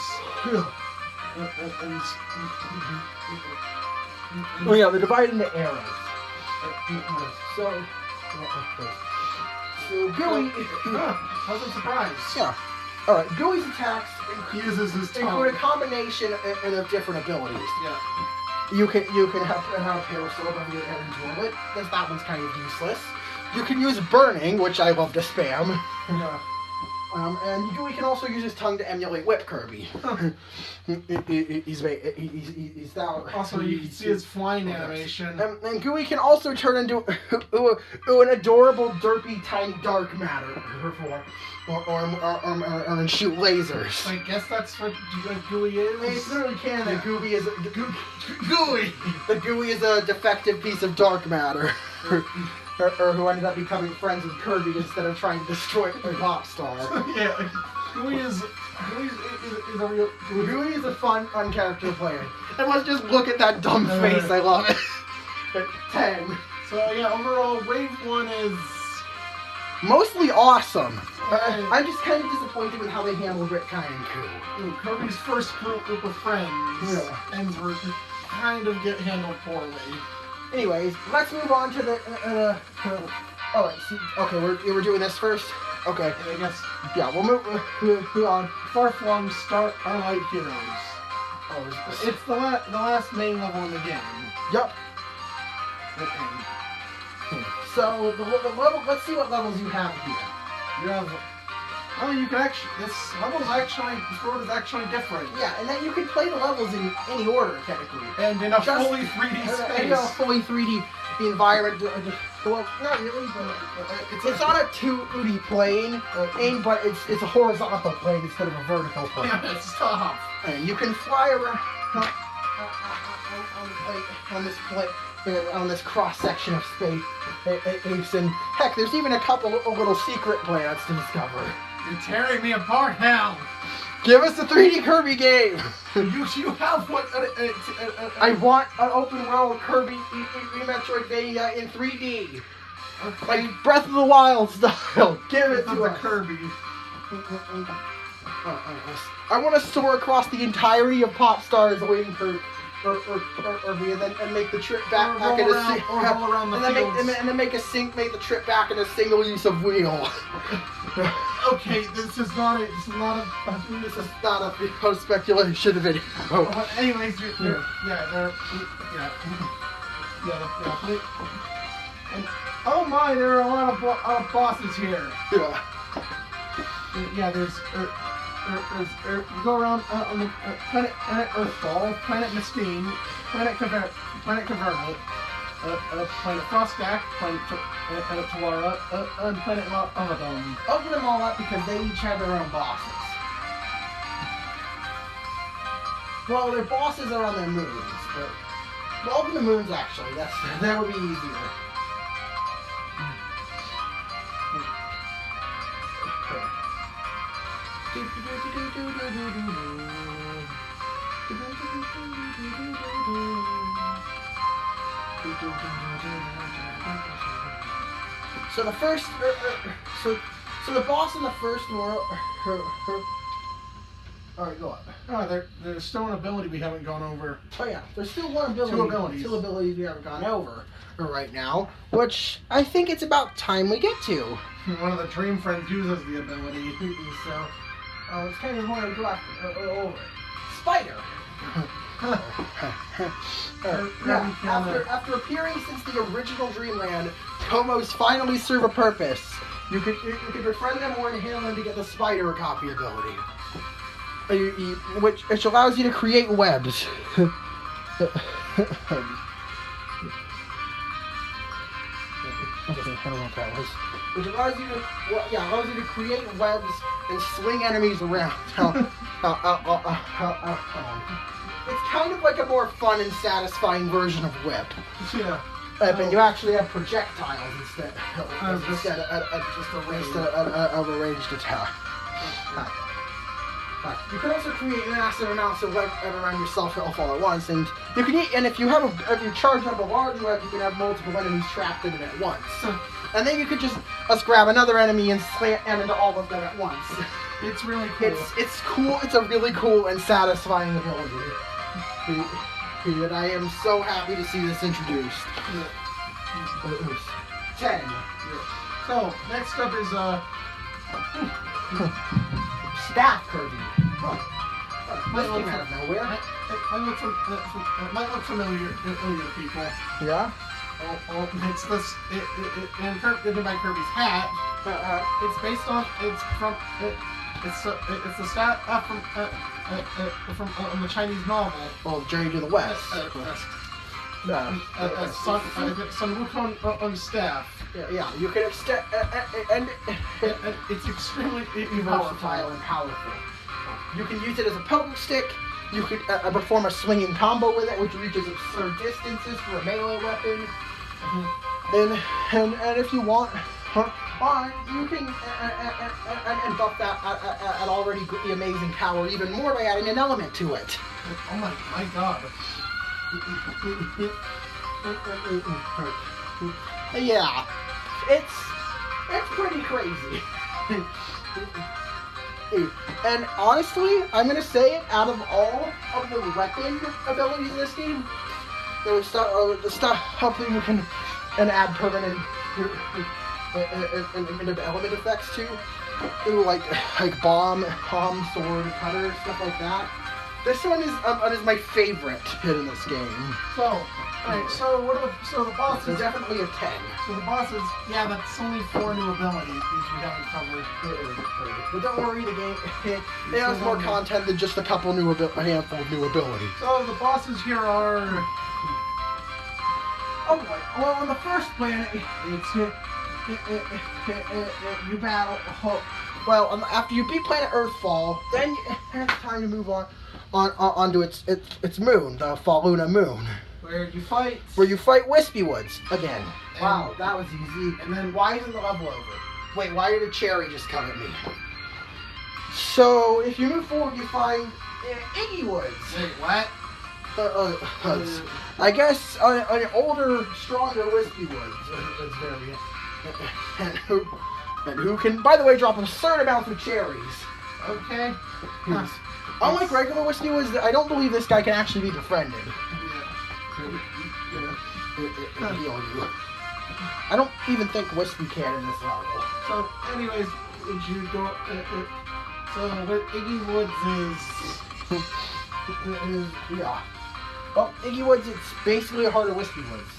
Speaker 1: Oh yeah, they're divided into eras. So Gooey...
Speaker 2: I wasn't surprised.
Speaker 1: Yeah. Alright, Gooey's attacks
Speaker 2: uses his tongue.
Speaker 1: include a combination of different abilities.
Speaker 2: Yeah.
Speaker 1: You can have Parasol on your end it. That one's kind of useless. You can use Burning, which I love to spam.
Speaker 2: Yeah.
Speaker 1: And Gooey can also use his tongue to emulate Whip Kirby. He's down.
Speaker 2: Also, you can see his flying animation.
Speaker 1: And Gooey can also turn into an adorable, derpy, tiny dark matter or shoot lasers.
Speaker 2: I guess that's what Gooey is.
Speaker 1: It literally can.
Speaker 2: Yeah.
Speaker 1: Gooey is
Speaker 2: Gooey.
Speaker 1: The Gooey is a defective piece of dark matter. Or who ended up becoming friends with Kirby instead of trying to destroy a pop star.
Speaker 2: Yeah, Gooey is a real...
Speaker 1: Gooey is a fun character to play. And let's just look at that dumb face, I love it. 10.
Speaker 2: So yeah, overall, Wave 1 is...
Speaker 1: mostly awesome. I'm just kind of disappointed with how they handled Rick, Kai, and Koo.
Speaker 2: Kirby's first group of friends ends were kind of get handled poorly.
Speaker 1: Anyways, let's move on to the. Okay, we're doing this first. Okay,
Speaker 2: I guess.
Speaker 1: Yeah, we'll move on.
Speaker 2: Far-flung Starlight Heroes.
Speaker 1: Oh,
Speaker 2: it's the last main level in the game.
Speaker 1: Yup. So the level. Let's see what levels you have here.
Speaker 2: You have. Oh, you can actually. This world is actually different.
Speaker 1: Yeah, and then you can play the levels in any order, technically.
Speaker 2: And in a fully 3D space.
Speaker 1: In a fully 3D environment. Well, not really, but it's on a 2D plane, but it's a horizontal plane instead of a vertical plane.
Speaker 2: Yeah, it's tough.
Speaker 1: And you can fly around on this cross section of space. And heck, there's even a couple of little secret planets to discover.
Speaker 2: You're tearing me apart now.
Speaker 1: Give us a 3D Kirby game.
Speaker 2: You have what?
Speaker 1: I want an open world Kirby Metroidvania in 3D, like Breath of the Wild style. Give it to us.
Speaker 2: Kirby.
Speaker 1: I want to soar across the entirety of Pop Stars waiting for me, and make the trip back in a make the trip back in a single use of wheel.
Speaker 2: Okay, this is not
Speaker 1: a speculation video.
Speaker 2: Anyways, And, oh my, there are a lot of bosses here.
Speaker 1: Yeah.
Speaker 2: Yeah, there's you go around on the planet Earthfall, Planet Mistine, Planet Convertible, Planet Frostback, Planet Tawara, and Planet Amadon.
Speaker 1: Open them all up because they each have their own bosses. Well, their bosses are on their moons, but open the moons actually. That would be easier. So the first, so the boss in the first world. All right, go on.
Speaker 2: Oh, there's still an ability we haven't gone over.
Speaker 1: Oh yeah, there's still one ability.
Speaker 2: Two abilities
Speaker 1: we haven't gone over right now, which I think it's about time we get to.
Speaker 2: One of the Dream Friends uses the ability,
Speaker 1: so it's kind of hard to go over. Spider. After appearing since the original Dreamland, Tomos finally serve a purpose. You could befriend them or inhale them to get the Spider copy ability, which allows you to create webs. Okay, I don't know what that was. Which allows you to create webs and sling enemies around. It's kind of like a more fun and satisfying version of whip.
Speaker 2: Yeah.
Speaker 1: But you actually have projectiles instead of
Speaker 2: just
Speaker 1: a ranged attack. You can also create massive amounts of web around yourself all at once, and you can and if you charge up a large web, you can have multiple enemies trapped in it at once. And then you could just let's grab another enemy and slam into all of them at once.
Speaker 2: It's really cool.
Speaker 1: It's cool. It's a really cool and satisfying ability. And I am so happy to see this introduced. 10.
Speaker 2: So next up is
Speaker 1: Staff Kirby.
Speaker 2: Might
Speaker 1: This came out of nowhere.
Speaker 2: might look familiar to people.
Speaker 1: Yeah.
Speaker 2: It's this. Written by Kirby's hat. It's based on. It's from. It's the staff from the Chinese novel.
Speaker 1: Well, Journey to the West.
Speaker 2: Sun Wukong on staff.
Speaker 1: Yeah. You can extend and
Speaker 2: It's extremely
Speaker 1: versatile and powerful. You can use it as a pogo stick. You could perform a swinging combo with it, which reaches absurd distances for a melee weapon. And if you want, you can and buff that at already amazing power even more by adding an element to it.
Speaker 2: Oh my god.
Speaker 1: Yeah, it's pretty crazy. And honestly, I'm gonna say it, out of all of the weapon abilities in this game, the stuff that you can add permanent and element effects to, like bomb, sword, cutter, stuff like that. This one is my favorite hit in this game.
Speaker 2: So, alright, so the boss
Speaker 1: It's
Speaker 2: is
Speaker 1: definitely a 10.
Speaker 2: So the boss is, yeah, that's only 4 new abilities we haven't covered.
Speaker 1: But don't worry, the game it has more content than just a handful of new abilities.
Speaker 2: So the bosses here are. Oh boy. Well, on the first planet, you battle.
Speaker 1: Well, after you beat Planet Earthfall, then it's time to move onto its moon, the Falluna moon.
Speaker 2: Where you fight
Speaker 1: Wispy Woods again. Wow, that was easy. And then why isn't the level over? Wait, why did a cherry just come at me? So if you move forward, you find Iggy Woods.
Speaker 2: Wait, what?
Speaker 1: I guess an older, stronger Wispy Woods. And who can, by the way, drop absurd amounts of cherries.
Speaker 2: Okay.
Speaker 1: Unlike regular Wispy Woods, I don't believe this guy can actually be befriended. I don't even think Wispy can in this level.
Speaker 2: So, anyways, would you go? So, what Iggy Woods is?
Speaker 1: Yeah. Well, Iggy Woods, it's basically a harder Wispy Woods.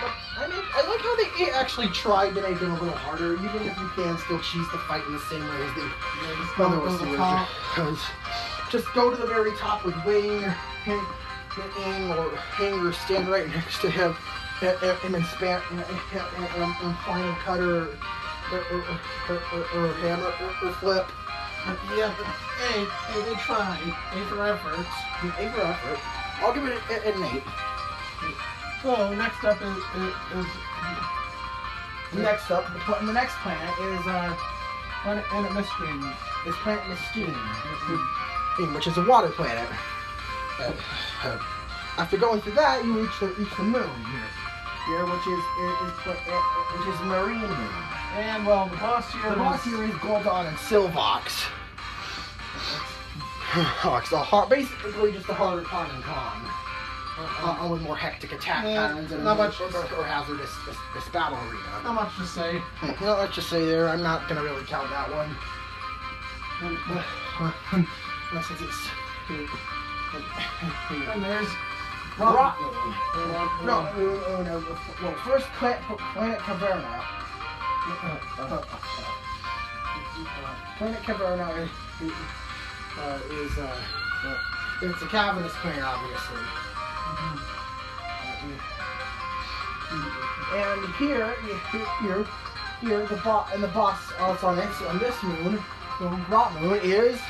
Speaker 1: But, I like how they actually tried to make it a little harder, even if you can still cheese the fight in the same way as the other Wispy Woods. Just go to the very top with Wing, hang or stand right next to him, and span and final cutter or hammer or flip.
Speaker 2: Yeah, but hey, they tried. A for effort.
Speaker 1: A for effort. I'll give it an 8.
Speaker 2: So next up is
Speaker 1: the next planet is
Speaker 2: Planet Mesquite.
Speaker 1: It's Planet Mesquite, which is a water planet. After going through that, you reach the moon here, which is Marine Moon.
Speaker 2: And well, the boss here
Speaker 1: is Goldon and Silvox. Basically just a harder Common Con. With more hectic attack patterns and
Speaker 2: not much
Speaker 1: or hazardous this battle arena.
Speaker 2: Not much to say.
Speaker 1: Let's just say there. I'm not gonna really count that one. Unless it's
Speaker 2: and there's
Speaker 1: Rock. No. Well, first Planet Caverna. Planet Caverna is it's a cavernous planet, obviously. And here, the boss also on this moon, the Rock Moon, is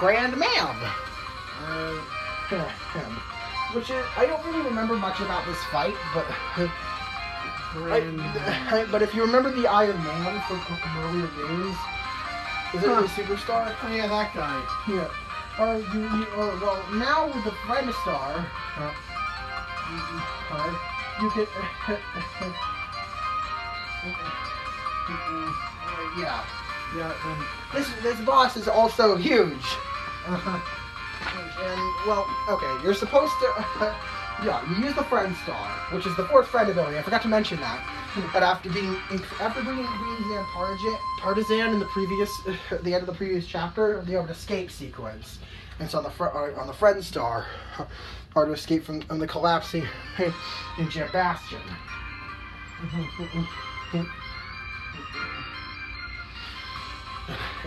Speaker 1: Grand Mam.
Speaker 2: Uh,
Speaker 1: Which is, I don't really remember much about this fight, but but if you remember the Iron Man from earlier games, is it the Superstar?
Speaker 2: Oh yeah, that guy.
Speaker 1: Yeah. Well, now with the Friend Star, you can. Yeah.
Speaker 2: Yeah.
Speaker 1: This boss is also huge. And, well, okay, you're supposed to, yeah, you use the Friend Star, which is the fourth friend ability. I forgot to mention that. But after bringing Zan Partisan in the end of the previous chapter, they have an escape sequence. And so on the Friend Star, hard to escape from the collapsing Jet Bastion.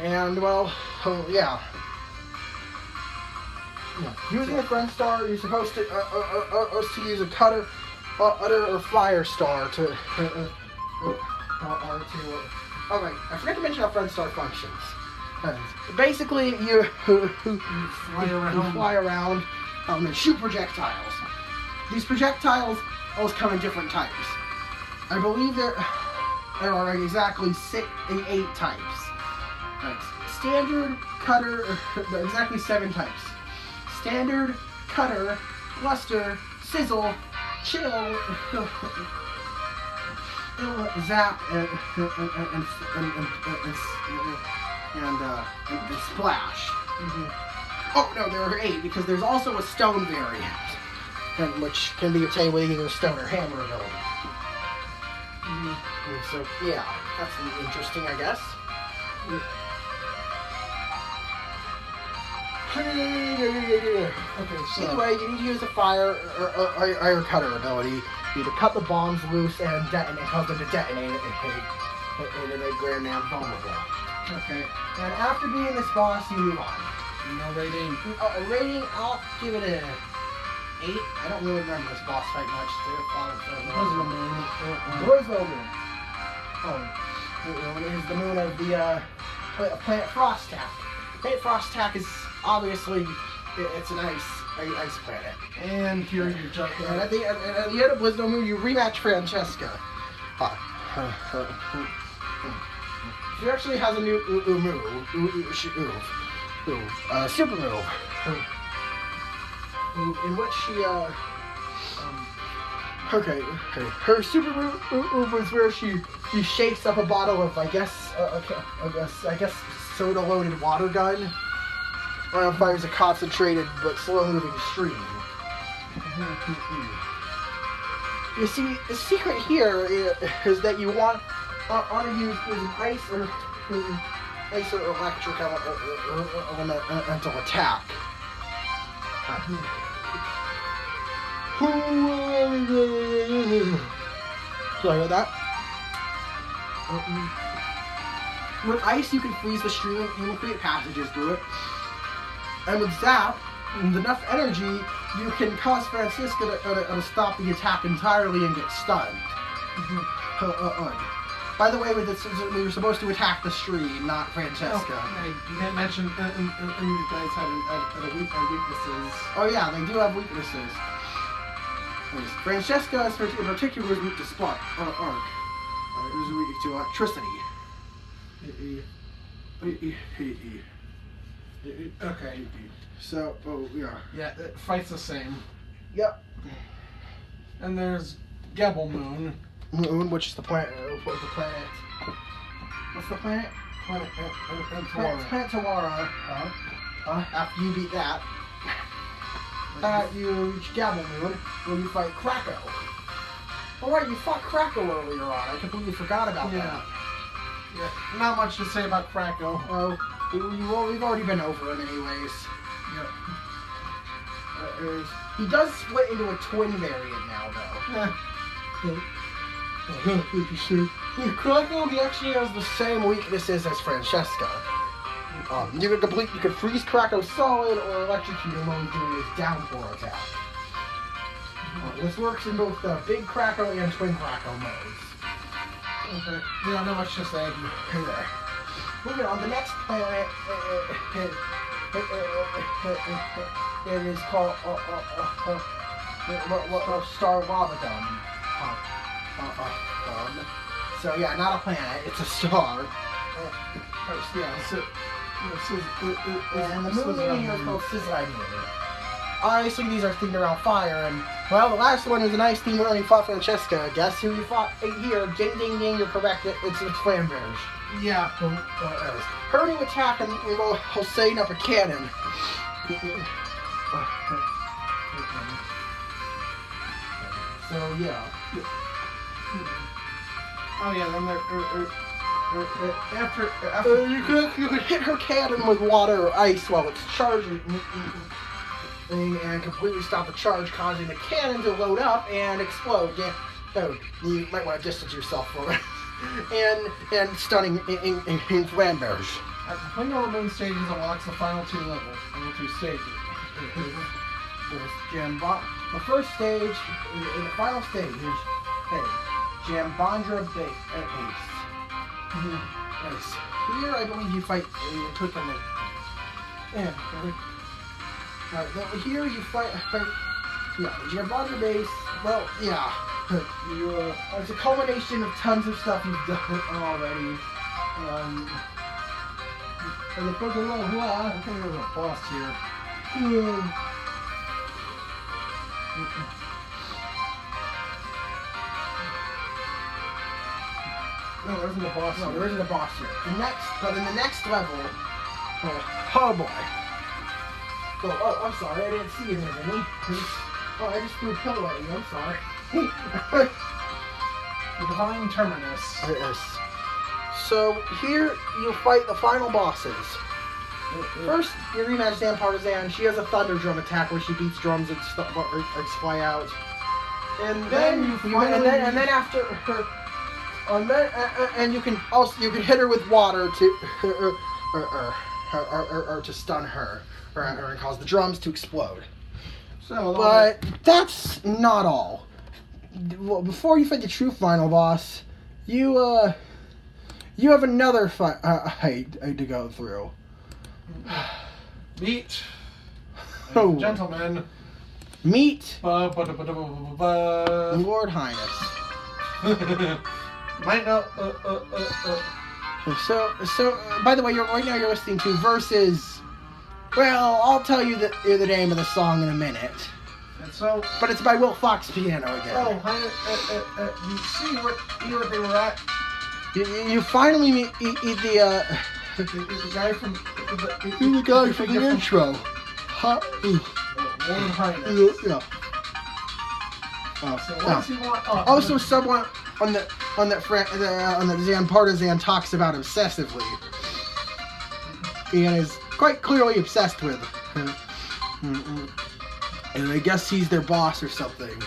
Speaker 1: And, well, yeah. Using the Friend Star, you're supposed to use a cutter, or Fire Star to. Alright, I forgot to mention how Friend Star functions. Basically, you fly around and shoot projectiles. These projectiles always come in different types. I believe there are exactly 8 types. Standard, cutter, exactly 7 types. Standard, cutter, bluster, sizzle, chill, zap, and splash. Oh no, there are 8 because there's also a stone variant, which can be obtained with either stone or hammer ability. So yeah, that's interesting, I guess. Okay, so either way, you need to use a fire or iron cutter ability. You need to cut the bombs loose and cause them to detonate and make Grand Man vulnerable.
Speaker 2: Okay.
Speaker 1: And after beating this boss, you move on.
Speaker 2: No rating.
Speaker 1: Rating, I'll give it a 8. I don't really remember this boss fight much. Roseville Moon. Oh, it is the moon of the planet Frost Tack. Planet Frost Tack is obviously it's an ice planet.
Speaker 2: And here you jump.
Speaker 1: And at the end of Blizzard Moon, you rematch Francesca. She actually has a new move, super move, in which she her super move was where she shakes up a bottle of I guess soda-loaded water gun. And fires a concentrated but slow-moving stream. You see, the secret here is that you want to use ice or electric elemental attack. Sorry about that. With ice, you can freeze the stream and will create passages through it. And with Zap, with enough energy, you can cause Francisca to stop the attack entirely and get stunned. By the way, we were supposed to attack the stream, not Francesca.
Speaker 2: Oh, you didn't mention you guys had weaknesses.
Speaker 1: Oh yeah, they do have weaknesses. Francesca in particular is weak to spark, arc. Is weak to electricity.
Speaker 2: Okay.
Speaker 1: So, yeah.
Speaker 2: Yeah, it fights the same.
Speaker 1: Yep.
Speaker 2: And there's Gebel Moon.
Speaker 1: Moon, which is the planet. What's the planet?
Speaker 2: Planet
Speaker 1: Tawara. After you beat that, you reach Gebel Moon, where you fight Krakow. Alright, you fought Krakow earlier on. I completely forgot about that.
Speaker 2: Yeah, not much to say about Krakow.
Speaker 1: Oh, we've already been over it anyways.
Speaker 2: Yep.
Speaker 1: He does split into a twin variant now, though. Krakow, he actually has the same weaknesses as Francesca. You can freeze Krakow solid or electrocute him while doing his downpour attack. This works in both the big Krakow and twin Krakow modes.
Speaker 2: Okay. Yeah, not much to say.
Speaker 1: Moving on, the next planet It is called Star Lava Dome. So yeah, not a planet, it's a star.
Speaker 2: Yeah, so
Speaker 1: And the moon landing is called Cislighting. Obviously, these are themed around fire, and well, the last one is a nice theme where you fought Francesca. Guess who you fought here? Ding, ding, ding. You're correct. It's Flame Bears.
Speaker 2: yeah.
Speaker 1: Hurting attack and we'll setting up a cannon. So yeah.
Speaker 2: Oh yeah, then after
Speaker 1: You could hit her cannon with water or ice while it's charging. And completely stop the charge, causing the cannon to load up and explode. Yeah, so you might want to distance yourself from it. and stunning in Flame Bears.
Speaker 2: completing all the moon stages unlocks the final two levels, final two stages.
Speaker 1: The first stage, the final stage is Jambandra Base. Nice. Here, I believe you fight. Click on it. Yeah. Alright, here you fight. Yeah, Jambandra Base. Well, yeah. It's a culmination of tons of stuff you've done already.
Speaker 2: And the fucking little I think there's a boss here. No, there isn't a boss.
Speaker 1: No, there isn't a boss here. But in the next level, oh boy. Oh, I'm sorry, I didn't see you there, Vinny. I just threw a pillow at you. I'm sorry.
Speaker 2: The Divine Terminus.
Speaker 1: Yes. So here you fight the final bosses. First, you rematch Sam Partisan. She has a thunder drum attack where she beats drums and stuff fly out. And then after her. And you can hit her with water to or to stun her or cause the drums to explode. But that's not all. Well, before you fight the true final boss, you have another fight to go through.
Speaker 2: Meet, gentlemen.
Speaker 1: Meet
Speaker 2: Lord
Speaker 1: Highness.
Speaker 2: Might know.
Speaker 1: So by the way, right now you're listening to Versus. Well, I'll tell you the name of the song in a minute.
Speaker 2: And so,
Speaker 1: but it's by Will Fox Piano again.
Speaker 2: Oh, you see what they were at?
Speaker 1: You finally meet the
Speaker 2: guy from
Speaker 1: the intro.
Speaker 2: Lord Highness.
Speaker 1: Yeah.
Speaker 2: So what does he want?
Speaker 1: Also, someone on the Zan Partisan talks about obsessively, and is quite clearly obsessed with. And I guess he's their boss or something.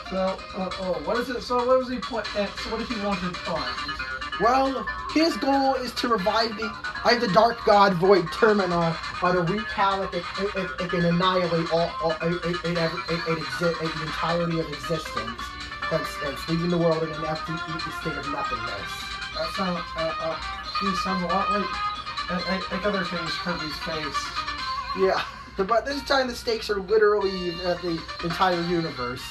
Speaker 2: So, what is it? So, what was he put? So, what did he want to find?
Speaker 1: Well, his goal is to revive the Dark God Void Terminal to wreak havoc. It can annihilate the entirety of existence. That's leaving the world in an empty state of nothingness.
Speaker 2: That sounds a lot like other things Kirby's faced.
Speaker 1: Yeah, but this time the stakes are literally at the entire universe.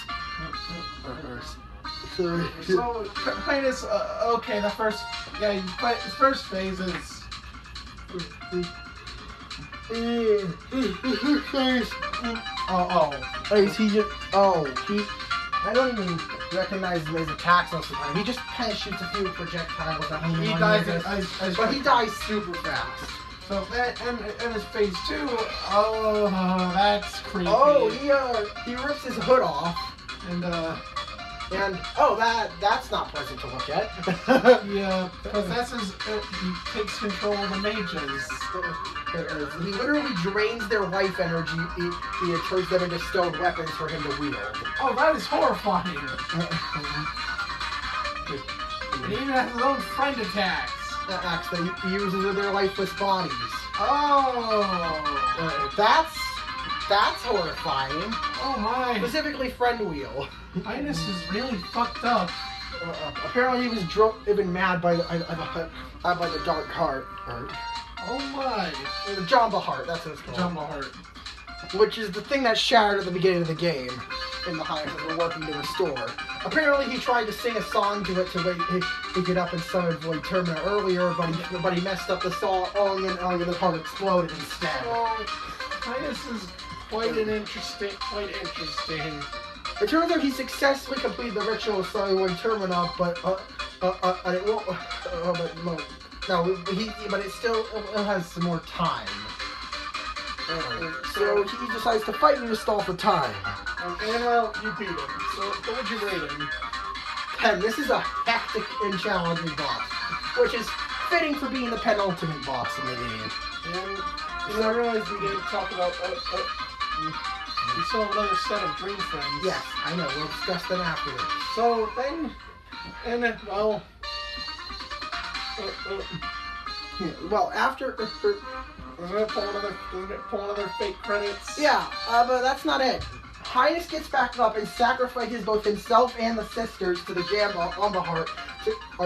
Speaker 2: So play this. Okay, the first phase is.
Speaker 1: I don't even recognize his attacks most of the time. He just kind of shoots a few projectiles at him.
Speaker 2: He dies,
Speaker 1: but he dies super fast.
Speaker 2: So that and his phase 2. Oh, that's creepy.
Speaker 1: Oh, he rips his hood off
Speaker 2: and
Speaker 1: that's not pleasant to look at.
Speaker 2: Yeah, because that's he takes control of the mages.
Speaker 1: He literally drains their life energy. He turns them into stone weapons for him to wield.
Speaker 2: Oh, that is horrifying. And he even has his own friend attacks.
Speaker 1: Attacks that he uses with their lifeless bodies.
Speaker 2: Oh,
Speaker 1: that's horrifying.
Speaker 2: Oh my!
Speaker 1: Specifically, friend wheel.
Speaker 2: Highness is really fucked up.
Speaker 1: Apparently, he was even mad by the dark heart.
Speaker 2: Oh my.
Speaker 1: The Jamba Heart, that's what it's called.
Speaker 2: Jumbo Heart.
Speaker 1: Which is the thing that shattered at the beginning of the game in the hive that we're working to restore. Apparently he tried to sing a song to it to get up and summon Void Termina earlier, but he messed up the song and the heart exploded instead.
Speaker 2: This is quite interesting.
Speaker 1: It turns out he successfully completed the ritual of summoning Void Termina, but it won't. But it still has some more time. So he decides to fight you to stall for time.
Speaker 2: And well, you beat him. So what would you rate him?
Speaker 1: 10. This is a hectic and challenging boss, which is fitting for being the penultimate boss in the game.
Speaker 2: And I realized we didn't talk about. We still have another set of Dream Friends.
Speaker 1: Yes, I know. We'll discuss them afterwards.
Speaker 2: So then, well.
Speaker 1: Well, after.
Speaker 2: Doesn't it pull another fake credits?
Speaker 1: Yeah, but that's not it. Highness gets back up and sacrifices both himself and the sisters to the Jamba Heart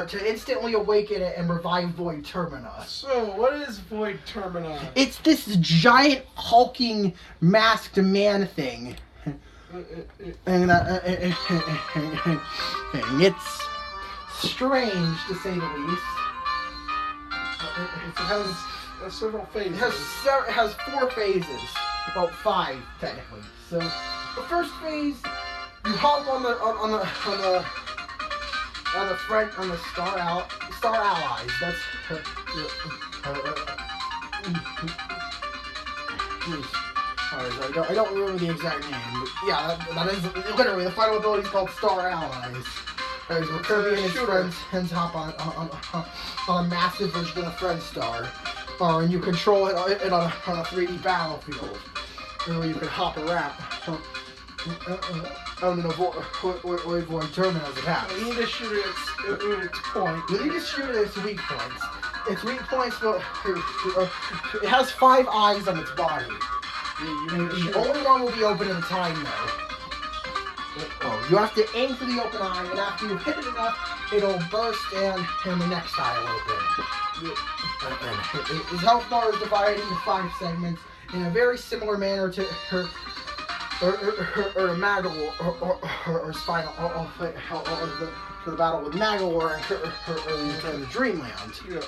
Speaker 1: to instantly awaken it and revive Void Termina.
Speaker 2: So, what is Void Termina?
Speaker 1: It's this giant hulking masked man thing. And it's strange to say the least.
Speaker 2: It has several phases.
Speaker 1: It has 4 phases. Well, 5 technically. So the first phase, you hop on the Star Allies. That's I don't remember the exact name, but yeah, that is literally the final ability is called Star Allies. Where Kirby and his friends hop on a massive version of the Friend Star. And you control it on a 3D battlefield. Where you can hop around. And avoid Void Termina as it happens.
Speaker 2: You need to shoot it at its point.
Speaker 1: You need to shoot it at its weak points. Its weak points, it has 5 eyes on its body. The only one will be open at a time, though. You have to aim for the open eye, and after you hit it enough, it'll burst and the next eye will open. His health bar is divided into 5 segments in a very similar manner to her Magor or Spinal for the battle with Magor and her the Dreamland.
Speaker 2: Yeah.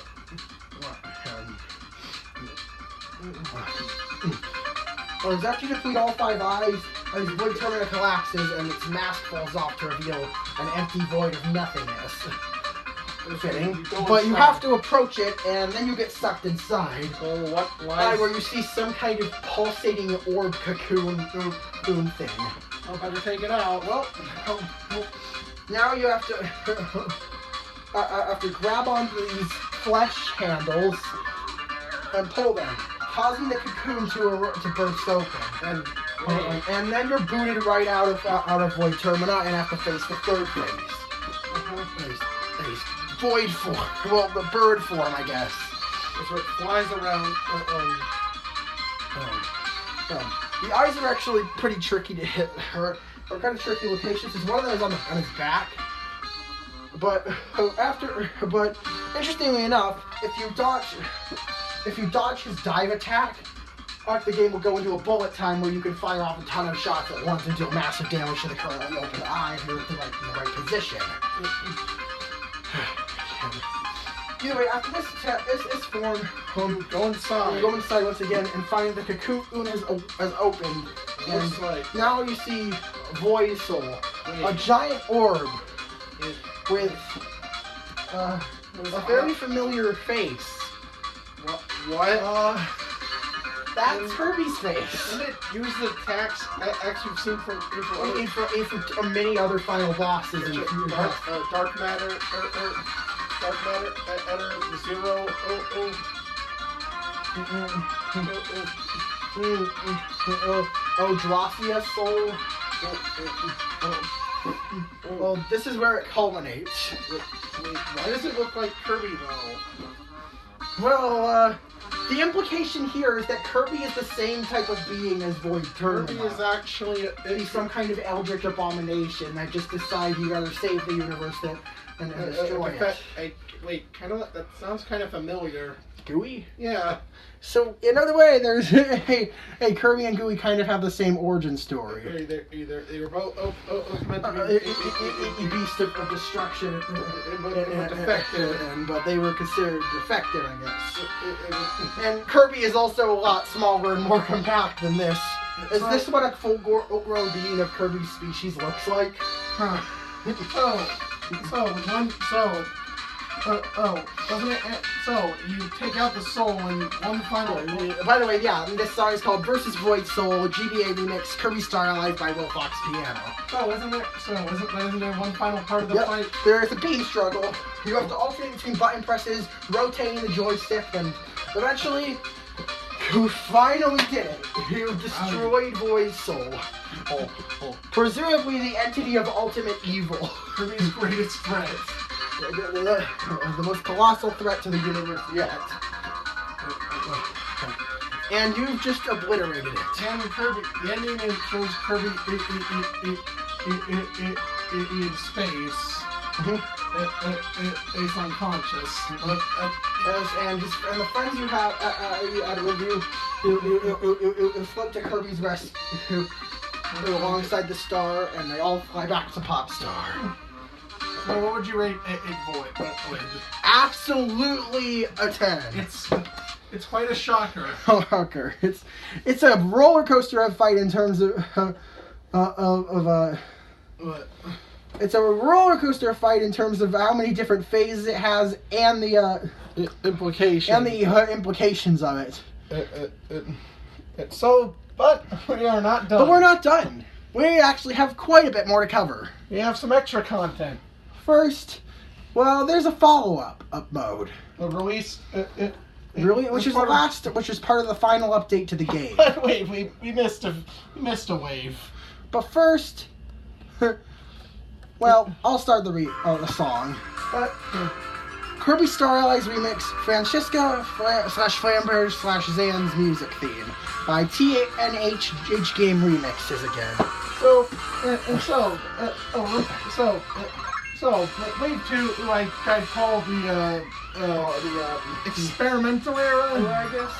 Speaker 1: After you complete all 5 eyes, as Void Termina collapses and its mask falls off to reveal an empty void of nothingness. Fitting. But you have to approach it, and then you get sucked inside.
Speaker 2: So what? Why?
Speaker 1: Where you see some kind of pulsating orb cocoon thing.
Speaker 2: I'll better take it out.
Speaker 1: Well, now you have to grab onto these flesh handles and pull them, causing the cocoon to burst open. And then you're booted right out of Void Termina and have to face the 3rd phase. Phase Void form. Well, the bird form, I guess.
Speaker 2: That's where it flies around.
Speaker 1: The eyes are actually pretty tricky to hit. Or kind of tricky locations. One of them is on his back. But interestingly enough, if you dodge his dive attack, the game will go into a bullet time where you can fire off a ton of shots at once and deal massive damage to the currently open eye if you're in the right position. Either way, after this form,
Speaker 2: go inside.
Speaker 1: Go inside once again and find the cocoon has opened. And now you see Void Soul, a giant orb with a very familiar face.
Speaker 2: What?
Speaker 1: That's Kirby's face.
Speaker 2: Doesn't it use the attacks you've seen
Speaker 1: from many other final bosses in
Speaker 2: Dark Matter, Zero.
Speaker 1: Drossia Soul. Well, this is where it culminates.
Speaker 2: Why does it look like Kirby though?
Speaker 1: Well, the implication here is that Kirby is the same type of being as Void Termina.
Speaker 2: Kirby is actually
Speaker 1: he's some kind of eldritch abomination that just decides you rather save the universe and destroy it.
Speaker 2: That sounds kind of familiar.
Speaker 1: Gooey?
Speaker 2: Yeah.
Speaker 1: So, another way, there's hey, Kirby and Gooey kind of have the same origin story.
Speaker 2: They were both meant to be
Speaker 1: beast of destruction, but they were considered defective, I guess. And Kirby is also a lot smaller and more compact than this. Is this what a full-grown being of Kirby's species looks like?
Speaker 2: Huh. Doesn't it? So, you take out the soul and one final...
Speaker 1: By the way, yeah, this song is called Versus Void Soul, GBA remix, Kirby stylized by Will Fox Piano.
Speaker 2: Isn't there one final part of the fight?
Speaker 1: There is a beam struggle. You have to alternate between button presses, rotating the joystick, and eventually, you finally did it. You destroyed Void Soul. Presumably the entity of ultimate evil.
Speaker 2: Kirby's greatest threat.
Speaker 1: The most colossal threat to the universe yet. And you've just obliterated it.
Speaker 2: And Kirby, the ending shows Kirby in space. It's unconscious.
Speaker 1: And the friends you have with you float to Kirby's rescue alongside the star, and they all fly back to Pop Star.
Speaker 2: So what would you rate a Void?
Speaker 1: Absolutely a 10.
Speaker 2: It's quite a shocker.
Speaker 1: Shocker. It's a roller coaster of fight in terms of
Speaker 2: What?
Speaker 1: It's a roller coaster fight in terms of how many different phases it has and the
Speaker 2: implications
Speaker 1: implications of it.
Speaker 2: But we are not done.
Speaker 1: But we're not done. We actually have quite a bit more to cover.
Speaker 2: We have some extra content.
Speaker 1: First, well, there's a follow-up mode.
Speaker 2: A release.
Speaker 1: Which is part of the final update to the game.
Speaker 2: Wait, we missed a wave.
Speaker 1: But first, well, I'll start the song. Kirby Star Allies Remix, Francisco /Flamberge /Zan's music theme by TNH Game Remixes again.
Speaker 2: So wave 2, like I'd call the experimental era,
Speaker 1: I guess.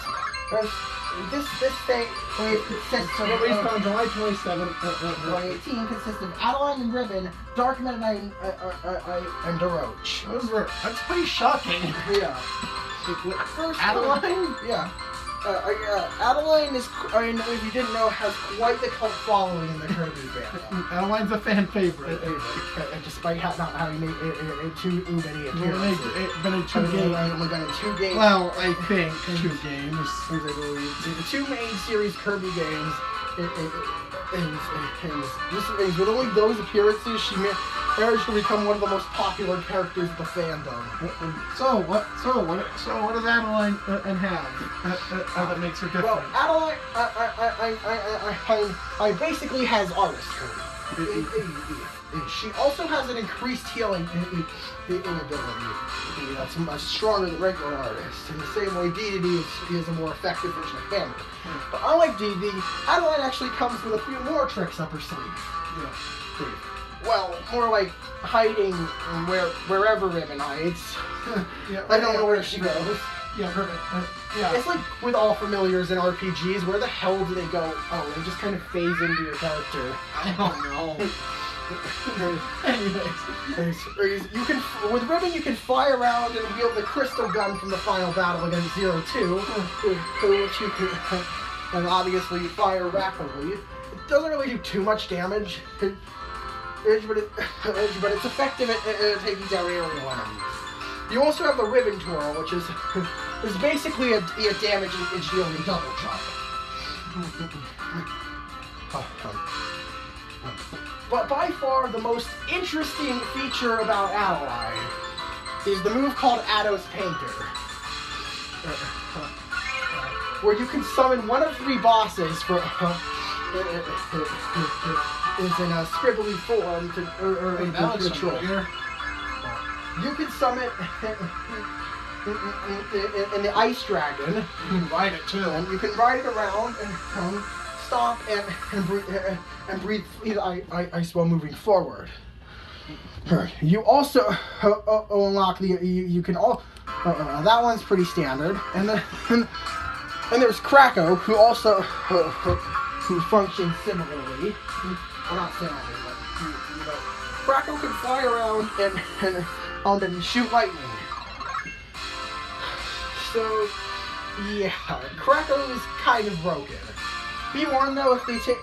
Speaker 1: This thing consists of
Speaker 2: released on July 27,
Speaker 1: 2018, consists of Adeline and Ribbon, Dark Meta Knight, and DeRoach.
Speaker 2: That's pretty shocking.
Speaker 1: Yeah. First,
Speaker 2: Adeline?
Speaker 1: Yeah. Adeline is, if you didn't know, has quite the cult following in the Kirby fandom.
Speaker 2: Adeline's a fan favorite.
Speaker 1: Despite not having made too many appearances. Only been in 2 games.
Speaker 2: Well, I think 2 games.
Speaker 1: The 2 main series Kirby games. With only those appearances, she managed to become one of the most popular characters of the fandom.
Speaker 2: So what does Adeline have that makes her different?
Speaker 1: Well, Adeline, I basically has artist Kirby. She also has an increased healing ability. That's much stronger than regular artists. In the same way, DDD is a more effective version of Hammer. But unlike DDD, Adeline actually comes with a few more tricks up her sleeve. Well, more like hiding wherever Ribbon hides. I don't know where she goes.
Speaker 2: Yeah.
Speaker 1: It's like with all familiars in RPGs, where the hell do they go? Oh, they just kind of phase into your character.
Speaker 2: I don't know.
Speaker 1: Anyways, with Ribbon you can fly around and wield the crystal gun from the final battle against Zero 2, which you can and obviously fire rapidly. It doesn't really do too much damage, but it's effective at taking down aerial enemies. You also have the Ribbon Twirl, which is basically a damage and dealing double jump. But by far the most interesting feature about Adeline is the move called Ado's Painter, where you can summon one of 3 bosses is in a scribbly form to control. You can summon in the Ice Dragon.
Speaker 2: You can ride it too.
Speaker 1: And you can ride it around and stop and breathe ice while moving forward. You also unlock the. You can all. That one's pretty standard, and then and there's Kracko, who also who functions similarly. Well, not similarly, but Kracko can fly around and shoot lightning. So yeah, Kracko is kind of broken. Be warned though, if they take.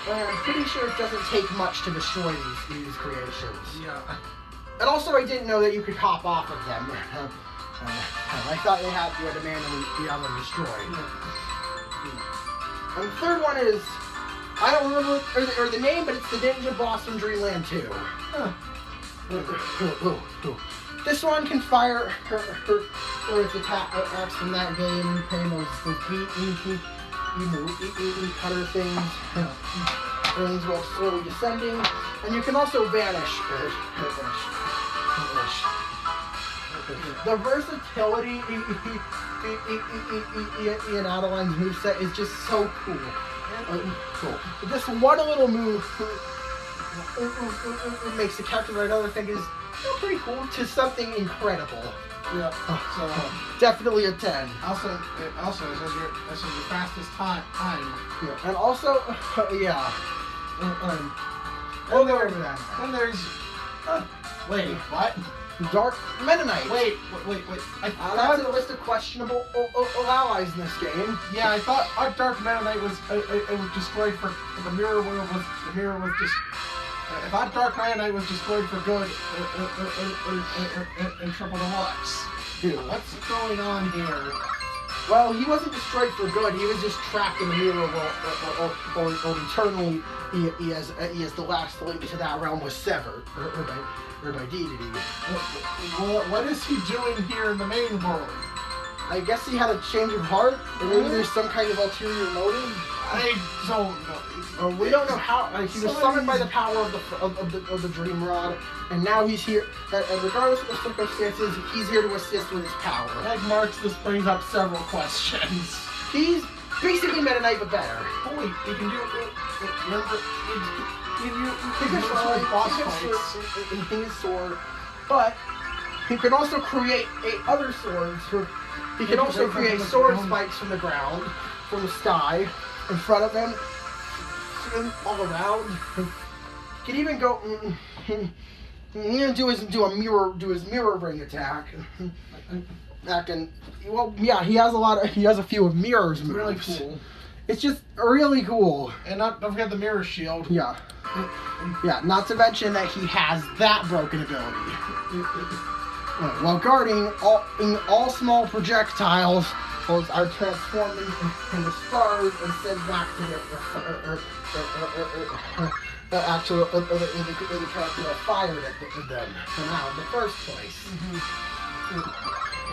Speaker 1: I'm pretty sure it doesn't take much to destroy these creations.
Speaker 2: Yeah.
Speaker 1: And also, I didn't know that you could hop off of them. I thought you had to manually be able to destroy. And the third one is, I don't remember or the name, but it's the Ninja Boss from Dreamland 2. This one can fire or its attacks from that game, playing those cutter things. Things while slowly descending, and you can also vanish. The versatility in Adeline's moveset is just so cool. Just one little move makes the character that I think is pretty cool to something incredible.
Speaker 2: Yeah. So
Speaker 1: definitely a 10.
Speaker 2: Also, it says your fastest time.
Speaker 1: Yeah. And also, yeah.
Speaker 2: Then there's. Wait, what?
Speaker 1: Dark Mennonite.
Speaker 2: Wait.
Speaker 1: That's a list of questionable allies in this game.
Speaker 2: Yeah, I thought Dark Mennonite was it was destroyed for the mirror was just. I thought Dark Mennonite was destroyed for good in Triple Deluxe.
Speaker 1: Dude,
Speaker 2: what's going on here?
Speaker 1: Well, he wasn't destroyed for good. He was just trapped in the mirror or eternally. He has the last link to that realm was severed or by deity.
Speaker 2: What is he doing here in the main world?
Speaker 1: I guess he had a change of heart, or maybe there's some kind of ulterior motive.
Speaker 2: I don't know.
Speaker 1: We don't know how. He was summoned by the power of the Dream Rod, and now he's here. And regardless of the circumstances, he's here to assist with his power.
Speaker 2: Like Marks, this brings up several questions.
Speaker 1: He's basically Meta Knight, but better.
Speaker 2: Oh wait, he can do. Remember,
Speaker 1: he can sword, but he can also create other swords. He can also create sword spikes from the ground, from the sky, in front of him, all around. He can even go. He can do his mirror ring attack. Well, yeah, he has a few of mirrors moves.
Speaker 2: Really cool.
Speaker 1: It's just really cool.
Speaker 2: And don't forget the mirror shield.
Speaker 1: Yeah. Yeah, not to mention that he has that broken ability. While guarding all small projectiles are transformed into stars and sent back to the actual the character that fired at them out in the first place.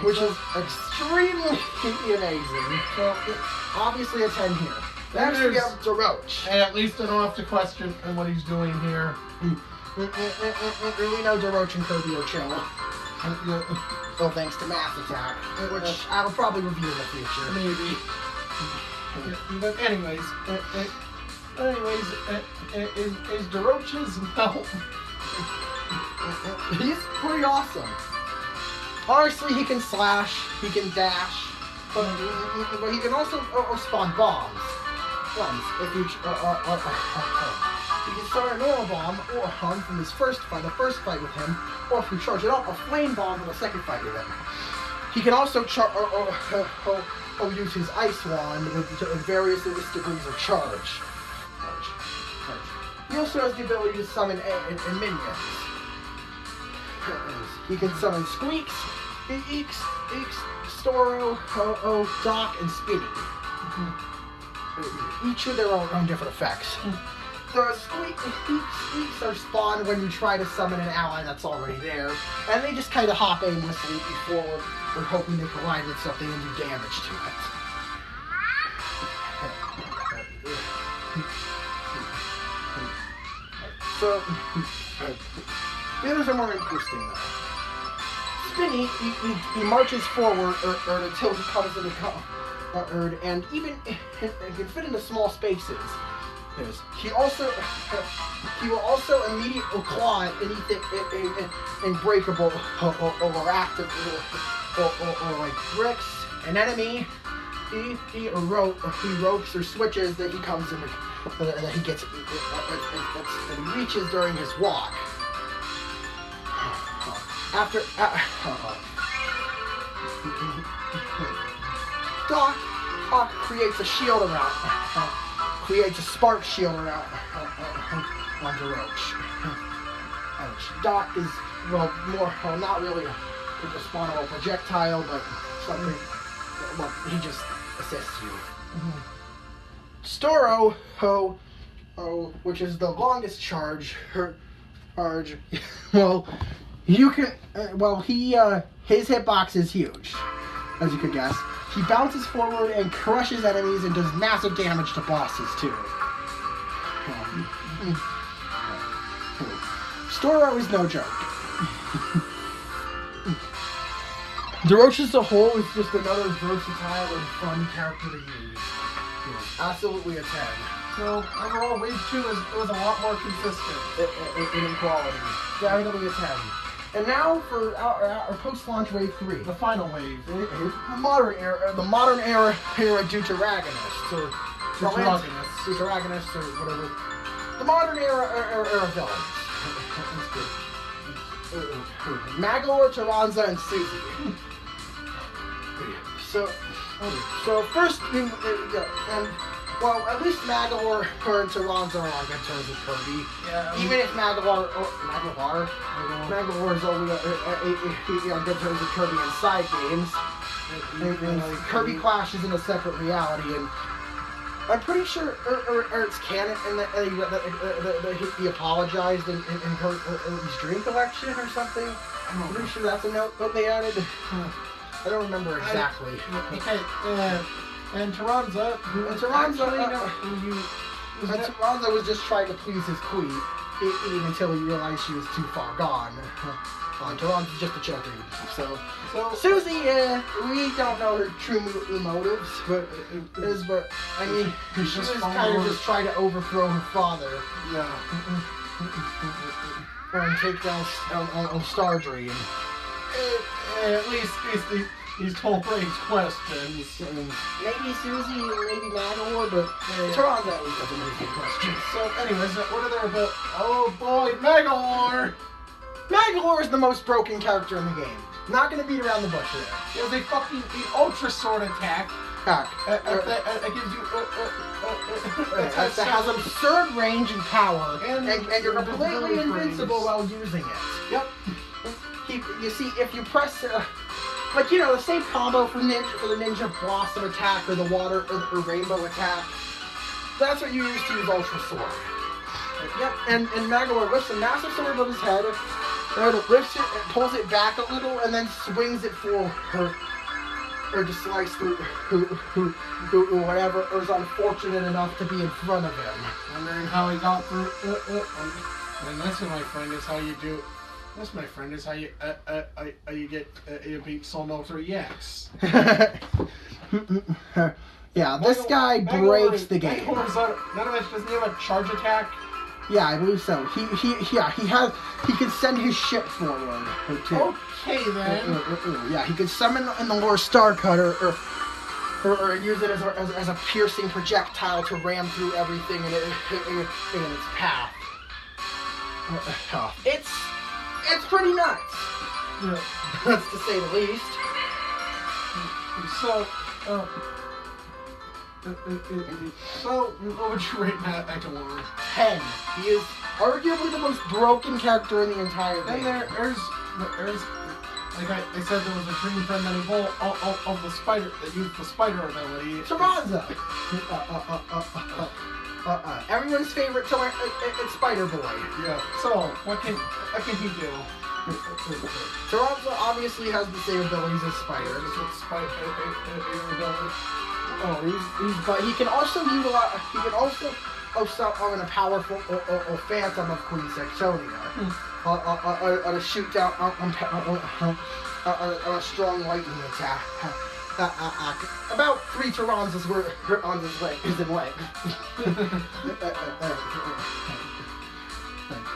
Speaker 1: Which is extremely amazing. So, obviously a 10 here. Next we have Deroach.
Speaker 2: And at least I don't have to question what he's doing here.
Speaker 1: We know Deroach and Kirby are chill. Well, thanks to Mass Attack, which I'll probably review in the future.
Speaker 2: Maybe. But anyways, is Deroach's help?
Speaker 1: He's pretty awesome. Honestly, he can slash, he can dash, but he can also spawn bombs. If you can start a normal bomb or from his the first fight with him, or if you charge it up, a flame bomb in the second fight with him. He can also use his ice wand with various degrees of charge. He also has the ability to summon minions. He can summon Squeaks, Eeks, Storo, Doc, and Spinny. Each with their own different effects. The Squeaks are spawned when you try to summon an ally that's already there, and they just kind of hop aimlessly forward, or hoping they collide with something and do damage to it. So, the others are more interesting though. Spinny, he marches forward until he comes into and even can fit into small spaces. He will also immediately claw at anything unbreakable or active or like bricks, an enemy, he ropes or switches that he comes in that he gets that he reaches during his walk. After Doc creates a shield around. Creates a spark shield around Roach. Doc is, not really a spawnable projectile, but something, he just assists you. Storo, which is the longest charge, you can, his hitbox is huge, as you could guess. He bounces forward and crushes enemies and does massive damage to bosses, too. Storo is no joke. DeRoche as a whole is just another versatile and fun character to use. Absolutely a 10.
Speaker 2: So, overall, Wave 2 was a lot more consistent
Speaker 1: in quality. Definitely a 10. And now for our post-launch Wave 3.
Speaker 2: The final wave.
Speaker 1: The modern era Deuteragonist, or Deuteragonist, or whatever. The modern era villains. Magolor, Taranza, and Susie. So first, at least Magolor and Taranza are on good terms with Kirby. Yeah, even if Magolor is only on good terms with Kirby in side games. Kirby Clash is in a separate reality, and I'm pretty sure, or it's canon, and that he apologized in his Dream Collection or something. I'm pretty sure that's a note that they added. I don't remember exactly.
Speaker 2: And Taranza
Speaker 1: was just trying to please his queen, until he realized she was too far gone. Taranza's just a choker. So Susie, we don't know her true motives, but I mean, she was kind of just trying to overthrow her father.
Speaker 2: Yeah.
Speaker 1: And take down on Stardream.
Speaker 2: At least he's told Ray's questions.
Speaker 1: Maybe Susie, maybe Magolor, but Taranza at least doesn't make any questions.
Speaker 2: So, anyways, what are there about? Oh boy, Magolor!
Speaker 1: Magolor is the most broken character in the game. Not gonna beat around the bush there.
Speaker 2: He has a fucking ultra sword attack. That gives you
Speaker 1: that has absurd range and power, and you're completely invincible while using it.
Speaker 2: Yep.
Speaker 1: You see, if you press, the same combo for the Ninja Blossom attack or the Water or Rainbow attack. That's what you use to use Ultra Sword. Yep. And Magolor lifts a massive sword above his head, lifts it, and pulls it back a little, and then swings it for her. Or to slice through who whatever is unfortunate enough to be in front of him.
Speaker 2: Wondering how he got through. And this, my friend, is how you do. This, my friend, is how you get you beat Soul Melter EX.
Speaker 1: Yeah, this guy breaks the game.
Speaker 2: Doesn't he have a charge attack?
Speaker 1: Yeah, I believe so. He can send his ship forward too.
Speaker 2: Okay then.
Speaker 1: Yeah, he can summon in the lore Star Cutter or use it as a piercing projectile to ram through everything in its path. It's pretty nuts.
Speaker 2: Yeah.
Speaker 1: That's to say the least.
Speaker 2: So, what would you rate Magolor?
Speaker 1: 10. He is arguably the most broken character in the entire game.
Speaker 2: And there's like I said, there was a Dream Friend that evolved of the spider that used the spider ability.
Speaker 1: Taranza. Everyone's favorite Spider Boy.
Speaker 2: Yeah. So, what can he do?
Speaker 1: Taranza obviously has the same abilities as Spider. But he can also utilize. He can also summon a powerful Phantom of Queen Sectonia on a shoot down on a strong lightning attack. about 3 Tyrannos were on his leg, his leg.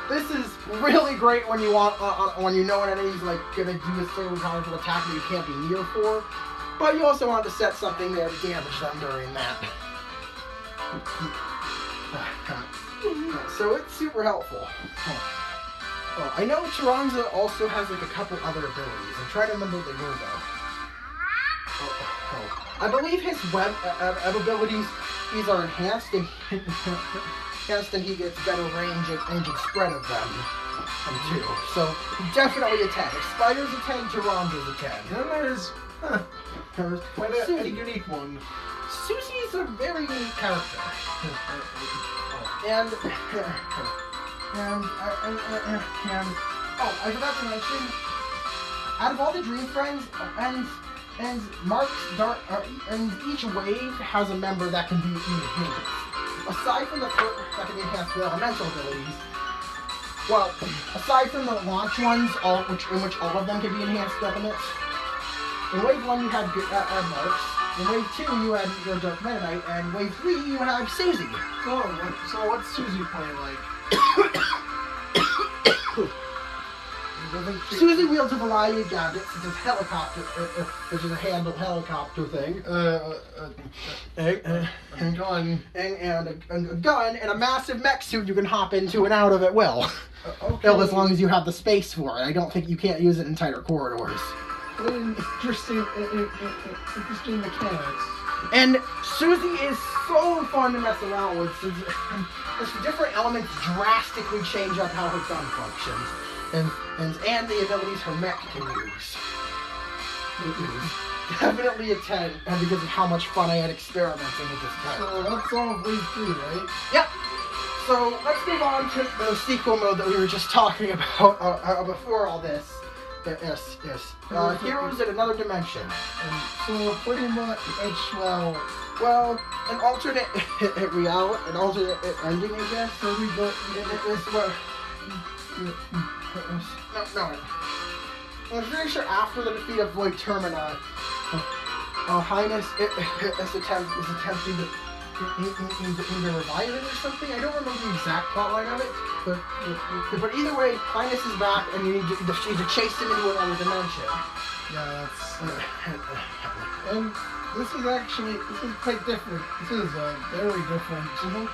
Speaker 1: This is really great when you want when you know an enemy's like gonna do a certain powerful attack that you can't be near for, but you also want to set something there to damage them during that. So it's super helpful. Oh, I know Tyranza also has like a couple other abilities. I'm trying to remember what they were though. I believe his web abilities, these are enhanced and he gets better range and spread of them too. So definitely a 10. If Spider's a 10, Tyranza's a 10.
Speaker 2: Then there's quite a unique one.
Speaker 1: Susie's a very unique character. And I forgot to mention, out of all the Dream Friends, and each wave has a member that can be enhanced. Aside from the that can be enhanced with elemental abilities, well, aside from the launch ones, in which all of them can be enhanced weapons. In Wave 1 you had Marks, in Wave 2 you had your Dark Meta Knight, and Wave 3 you had Susie.
Speaker 2: So what's Susie playing like?
Speaker 1: Susie wields a variety of gadgets, such as helicopter, which is a handled helicopter thing, and a gun, and a massive mech suit you can hop into and out of at will.
Speaker 2: Okay.
Speaker 1: As long as you have the space for it. I don't think you can't use it in tighter corridors.
Speaker 2: Interesting mechanics.
Speaker 1: And Susie is so fun to mess around with. Its different elements drastically change up how her gun functions. And the abilities her mech can use. Definitely a 10, and because of how much fun I had experimenting with this tech.
Speaker 2: So that's all of Wave 3, right?
Speaker 1: Yep. So let's move on to the sequel mode that we were just talking about before all this. Yes. Heroes in Another Dimension.
Speaker 2: So pretty much it's
Speaker 1: well, an alternate reality, an alternate ending, I guess.
Speaker 2: So we go.
Speaker 1: No. I'm pretty sure after the defeat of Void Termina, Highness is attempting to revive it or something. I don't remember the exact plotline of it, but either way, Highness is back, and you need to chase him into another dimension.
Speaker 2: Yeah, and this is quite different. This is very different.
Speaker 1: Mm-hmm.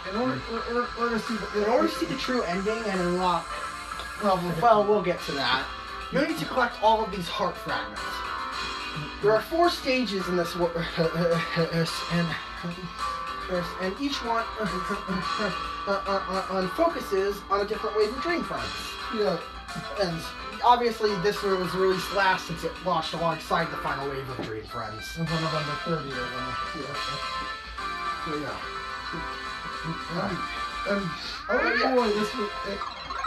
Speaker 2: In order to see the
Speaker 1: true ending and unlock, well, we'll get to that. You need to collect all of these heart fragments. There are 4 stages in this, and each one focuses on a different wave of Dream Friends.
Speaker 2: Yeah.
Speaker 1: And obviously, this was released last since it launched alongside the final wave of Dream Friends.
Speaker 2: Until November 30th.
Speaker 1: So yeah.
Speaker 2: Boy, this was.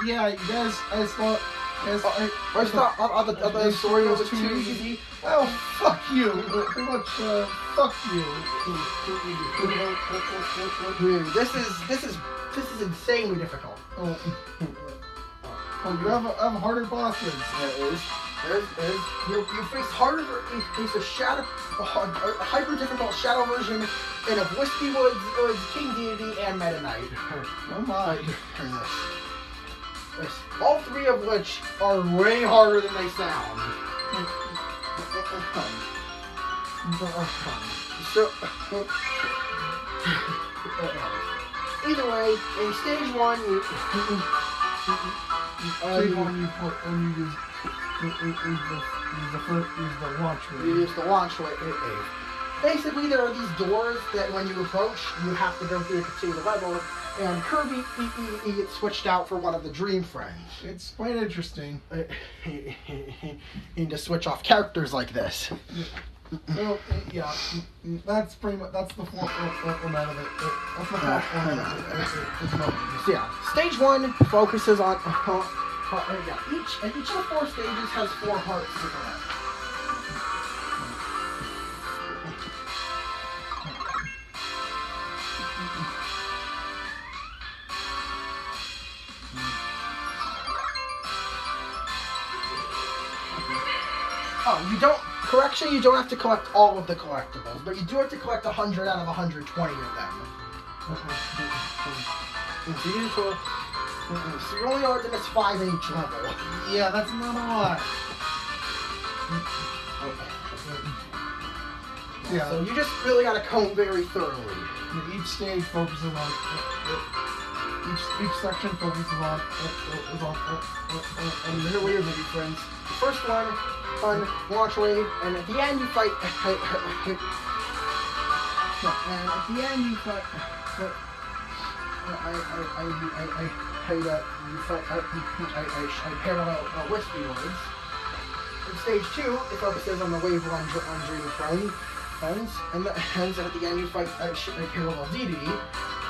Speaker 2: Yeah, you guys, I thought.
Speaker 1: I thought the story was too easy.
Speaker 2: Well, fuck you. Pretty much, fuck you.
Speaker 1: This is insanely difficult.
Speaker 2: Oh, you have harder bosses.
Speaker 1: You face harder. You face a hyper difficult shadow version in a Whiskey Woods, King Deity, and Meta Knight.
Speaker 2: Oh my.
Speaker 1: All 3 of which are way harder than they sound. So, either way, in stage 1, you use the launch wave. Basically, there are these doors that when you approach, you have to go through a particular level, and Kirby, he gets switched out for one of the Dream Friends.
Speaker 2: It's quite interesting.
Speaker 1: You need to switch off characters like this.
Speaker 2: Well, yeah, that's pretty much, that's the format of it. That's the format of it.
Speaker 1: So yeah, stage 1 focuses on, each of the 4 stages has 4 hearts to collect. Oh, you don't Correction, you don't have to collect all of the collectibles, but you do have to collect 100 out of 120 of them. So you're only allowed to miss 5 in each level.
Speaker 2: Yeah, that's not a lot. Yeah.
Speaker 1: So you just really gotta comb very thoroughly.
Speaker 2: Each stage focuses on each section focuses on
Speaker 1: here we are, maybe friends. The first one, fun, launch wave, and at the end you fight. And at the end you fight. I parallel wispy words. In stage 2, it focuses on the wave one dream friends, and at the end you fight parallel DDD.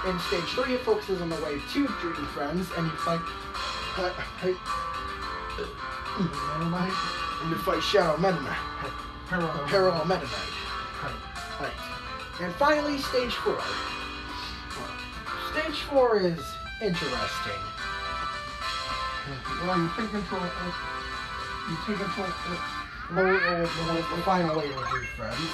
Speaker 1: In stage 3, it focuses on the wave 2 dream friends, and you fight Shadow Meta Knight. Parallel Meta Knight. Right. And finally, stage 4. Stage 4 is interesting.
Speaker 2: Well, you take control. The
Speaker 1: final wave of dream friends.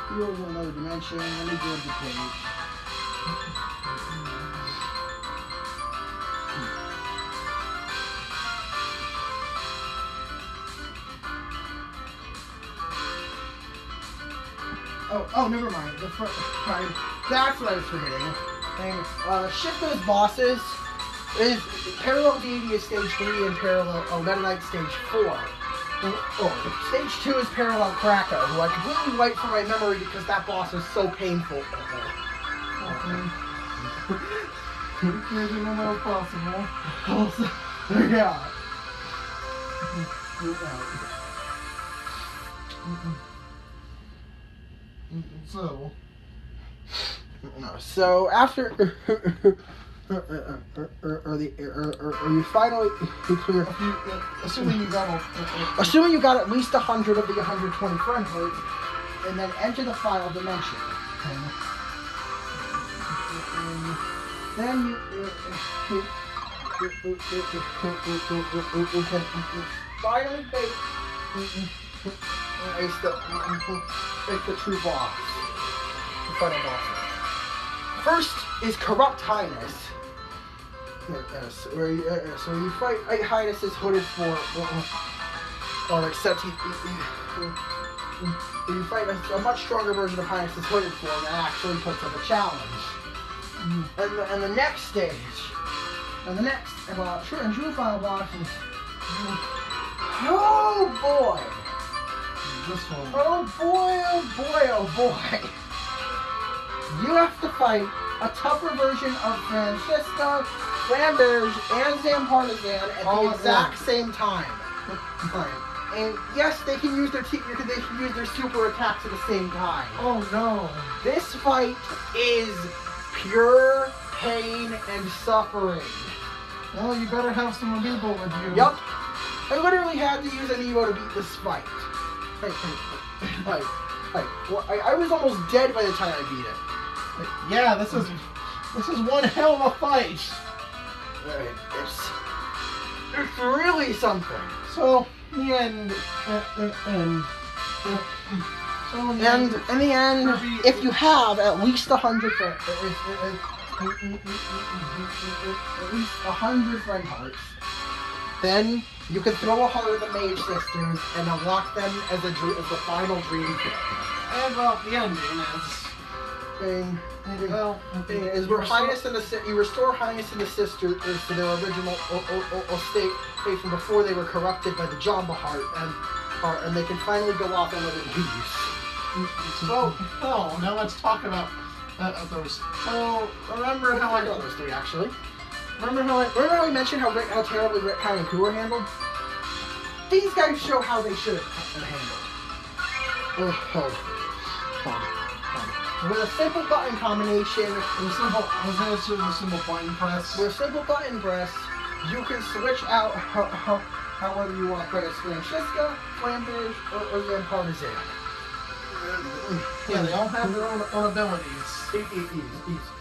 Speaker 1: Here's another dimension. Let me go to the page. Oh, never mind. That's what I was forgetting. Shift those bosses. Parallel Deity is stage 3 and Parallel Meta Knight stage 4. Stage 2 is Parallel Krakow, who I completely wiped from my memory because that boss is so painful.
Speaker 2: Isn't that possible?
Speaker 1: Yeah. So after you finally clear.
Speaker 2: Assuming
Speaker 1: you got at least 100 of the 120 friend points, and then enter the final dimension. Then you can finally face the true boss. The final boss. First is Corrupt Highness. So you fight Highness's hooded form, or except you fight a much stronger version of Highness's hooded form that actually puts up a challenge. And the next stage, and true final boss is, oh boy!
Speaker 2: This one.
Speaker 1: Oh boy! You have to fight a tougher version of Francisca, Flamberge, and Zampartisan at the exact same time. And yes, they can use their super attacks at the same time.
Speaker 2: Oh no!
Speaker 1: This fight is pure pain and suffering.
Speaker 2: Well, you better have some amiibo with you.
Speaker 1: Yup. I literally had to use an Evo to beat this fight. I was almost dead by the time I beat it.
Speaker 2: Yeah, this is one hell of a fight.
Speaker 1: It's really something.
Speaker 2: So in the end,
Speaker 1: if you have at least 100 friend hearts, then you can throw a heart at the Mage Sisters and unlock them as the final dream fit.
Speaker 2: And well, the ending
Speaker 1: is where Highness and you restore Highness and the Sisters to their original state from before they were corrupted by the Jamba Heart, and they can finally go off and live in peace.
Speaker 2: So, now let's talk about those. So, remember how I
Speaker 1: got those three actually.
Speaker 2: Remember how
Speaker 1: we mentioned how terribly Reptile and Pooh were handled? These guys show how they should have been handled. Hold on. With a simple button combination,
Speaker 2: with a simple button press,
Speaker 1: you can switch out However you want to put it, Francesca, Flamberge, or Zen Partisan.
Speaker 2: Yeah, they all have their own abilities.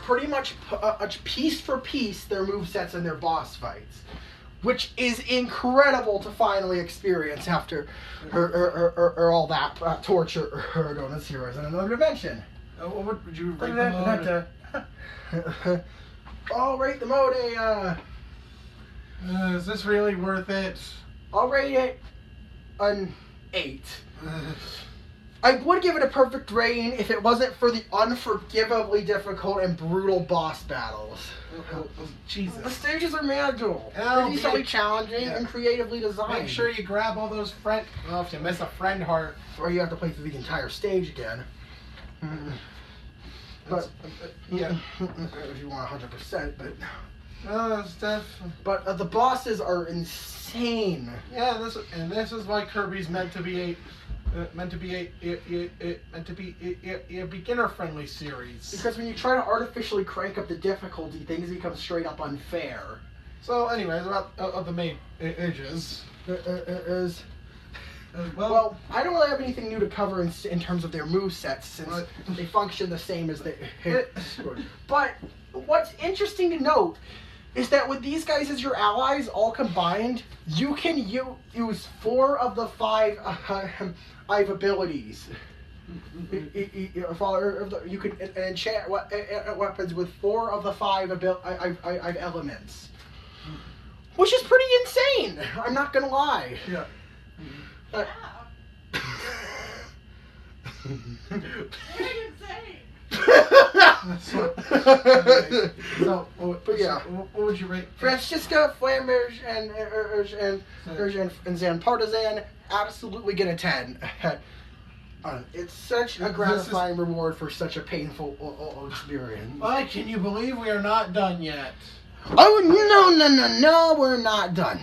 Speaker 1: Pretty much piece for piece their movesets and their boss fights, which is incredible to finally experience after all that torture known as Heroes in Another Dimension.
Speaker 2: What would you rate the mode?
Speaker 1: I'll rate the mode
Speaker 2: is this really worth it?
Speaker 1: I'll rate it an 8. I would give it a perfect rating if it wasn't for the unforgivably difficult and brutal boss battles.
Speaker 2: Jesus.
Speaker 1: The stages are manageable.
Speaker 2: Oh,
Speaker 1: They're decently challenging and creatively designed.
Speaker 2: Make sure you grab all those friend... Well, if you miss a friend heart...
Speaker 1: Or you have to play through the entire stage again. But,
Speaker 2: yeah.
Speaker 1: If you want 100%, but...
Speaker 2: Stuff.
Speaker 1: But the bosses are insane.
Speaker 2: Yeah, this is why Kirby's meant to be a beginner-friendly series.
Speaker 1: Because when you try to artificially crank up the difficulty, things become straight up unfair.
Speaker 2: So, anyways, about the main ages.
Speaker 1: Well, I don't really have anything new to cover in terms of their movesets, since they function the same as they. But what's interesting to note is that with these guys as your allies, all combined, you can use 4 of the 5 abilities. You can enchant weapons with 4 of the 5 elements, which is pretty insane. I'm not gonna lie.
Speaker 2: Yeah. What would you rate?
Speaker 1: Francesca, Flamberge, and Zan Partizan absolutely get a 10. It's such a gratifying reward for such a painful experience.
Speaker 2: Why can you believe we are not done yet?
Speaker 1: Oh, no, we're not done.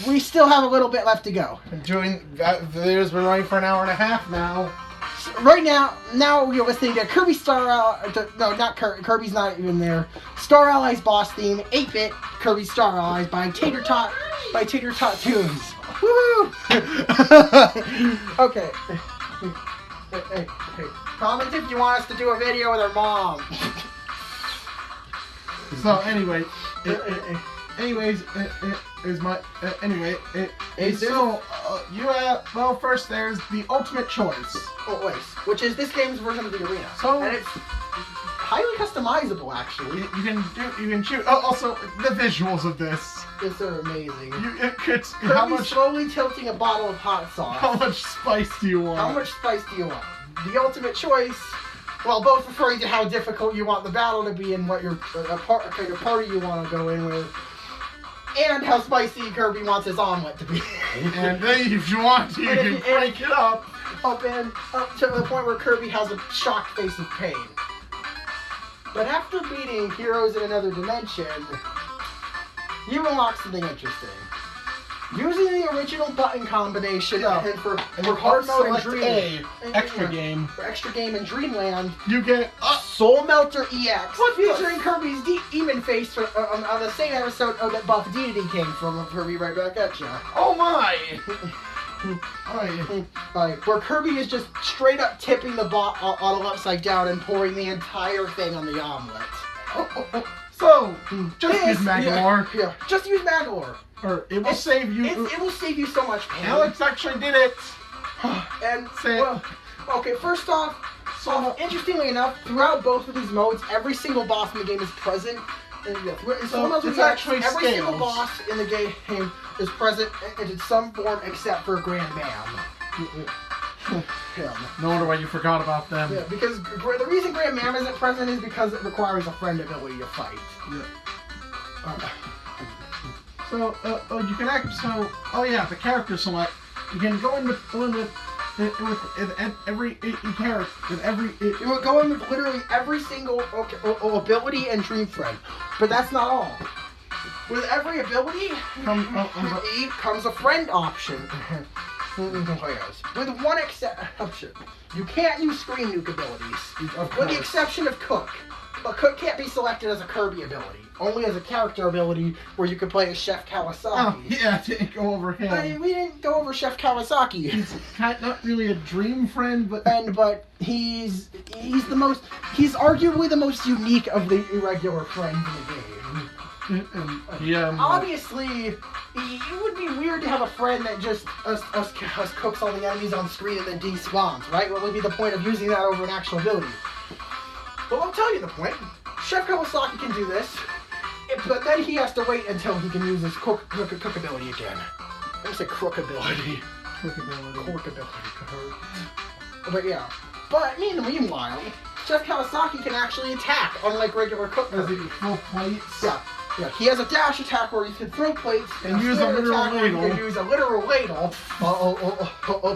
Speaker 1: We still have a little bit left to go.
Speaker 2: Doing that video's been running for an hour and a half now.
Speaker 1: Right now you're listening to Kirby Star no, not Kirby's not even there. Star Allies boss theme, 8-bit Kirby Star Allies by Tater Tot Tunes. Woo! Okay. Hey. Comment if you want us to do a video with our mom.
Speaker 2: So anyway, first there's the ultimate choice.
Speaker 1: Which is this game's version of the arena.
Speaker 2: So,
Speaker 1: and it's highly customizable, actually.
Speaker 2: You can choose. Oh, also the visuals of this.
Speaker 1: They're amazing.
Speaker 2: How much
Speaker 1: slowly tilting a bottle of hot sauce.
Speaker 2: How much spice do you want?
Speaker 1: How much spice do you want? The ultimate choice. Well, both referring to how difficult you want the battle to be and what your kind of party you want to go in with, and how spicy Kirby wants his omelet to be.
Speaker 2: And then, if you want to, you can break it up
Speaker 1: up to the point where Kirby has a shocked face of pain. But after beating Heroes in Another Dimension, you unlock something interesting. Using the original button combination and for hard mode and Dreamland, for extra game and Dreamland,
Speaker 2: you get
Speaker 1: Soul Melter EX, featuring Kirby's demon face on the same episode that Buff Deity came from. Kirby right back at ya.
Speaker 2: Oh my!
Speaker 1: Where Kirby is just straight up tipping the bottle upside down and pouring the entire thing on the omelet.
Speaker 2: So, just use Magolor.
Speaker 1: Yeah, just use Magolor.
Speaker 2: Or it will save you.
Speaker 1: It will save you so much pain.
Speaker 2: Alex actually did it.
Speaker 1: And okay, first off, interestingly enough, throughout both of these modes, every single boss in the game is present. And
Speaker 2: it's actually
Speaker 1: every single boss in the game is present in some form except for Grand Mam.
Speaker 2: No wonder why you forgot about them.
Speaker 1: Yeah, because the reason Grand Mam isn't present is because it requires a friend ability to fight.
Speaker 2: Yeah. So, you can the character select. You can go in with every character,
Speaker 1: You would go in with literally every single ability and Dream Friend, but that's not all. With every ability comes a friend option. With one exception, you can't use screen nuke abilities, with the exception of Cook. but can't be selected as a Kirby ability. Only as a character ability where you can play as Chef Kawasaki.
Speaker 2: Oh, yeah, didn't go over him.
Speaker 1: I mean, we didn't go over Chef Kawasaki.
Speaker 2: He's not really a dream friend, but
Speaker 1: he's arguably the most unique of the irregular friends in the game.
Speaker 2: yeah.
Speaker 1: Obviously, it would be weird to have a friend that just us cooks all the enemies on screen and then despawns, right? What would be the point of using that over an actual ability? Well, I'll tell you the point. Chef Kawasaki can do this, but then he has to wait until he can use his cook ability again. I almost say crook ability.
Speaker 2: Quick ability.
Speaker 1: Cork ability. But yeah. But meanwhile, Chef Kawasaki can actually attack, unlike regular Cook.
Speaker 2: Does he full plates?
Speaker 1: Yeah, he has a dash attack where he can throw plates
Speaker 2: and use a literal ladle.
Speaker 1: And use a literal ladle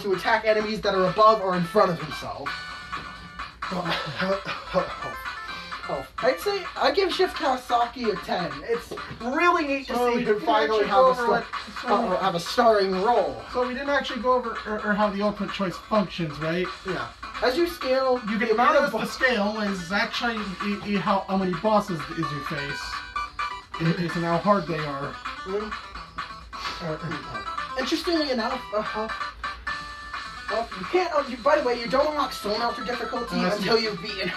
Speaker 1: to attack enemies that are above or in front of himself. I'd give Chef Kawasaki a 10. It's really neat to see him finally have a starring role.
Speaker 2: So we didn't actually go over or how the ultimate choice functions, right?
Speaker 1: Yeah. As you scale, you get
Speaker 2: the scale is actually how many bosses is you face. It's how hard they are.
Speaker 1: Interestingly enough, you can't. By the way, you don't unlock Soul Melter difficulty until you've beaten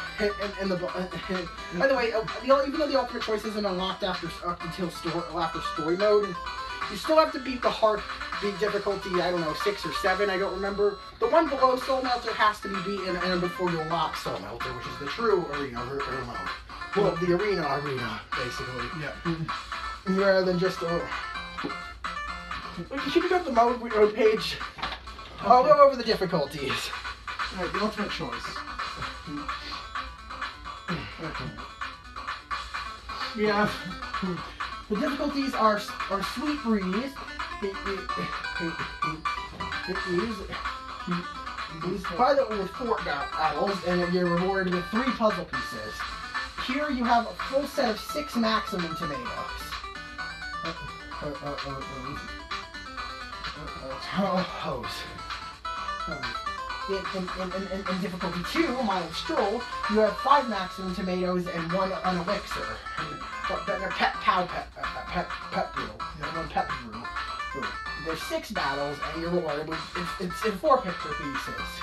Speaker 1: in the. By the way, even though the ultimate choice isn't unlocked until story mode, you still have to beat the hard difficulty. I don't know, 6 or 7. I don't remember. The one below Soul Melter has to be beaten, and before you unlock Soul Melter, which is the true arena mode. Well, the arena, basically.
Speaker 2: Yeah.
Speaker 1: Rather than just. You should pick up the mode page. Okay. I'll go over the difficulties.
Speaker 2: Alright, the ultimate choice. Okay. Yeah.
Speaker 1: The difficulties are Sweet Breeze. By the way, with 4 battles, and you're rewarded with 3 puzzle pieces. Here you have a full set of 6 maximum tomatoes. In difficulty 2, Mild Stroll, you have 5 maximum tomatoes and 1 elixir. Pet brew. One pet brew. There's 6 battles, and you're rewarded with it's in 4 picture pieces.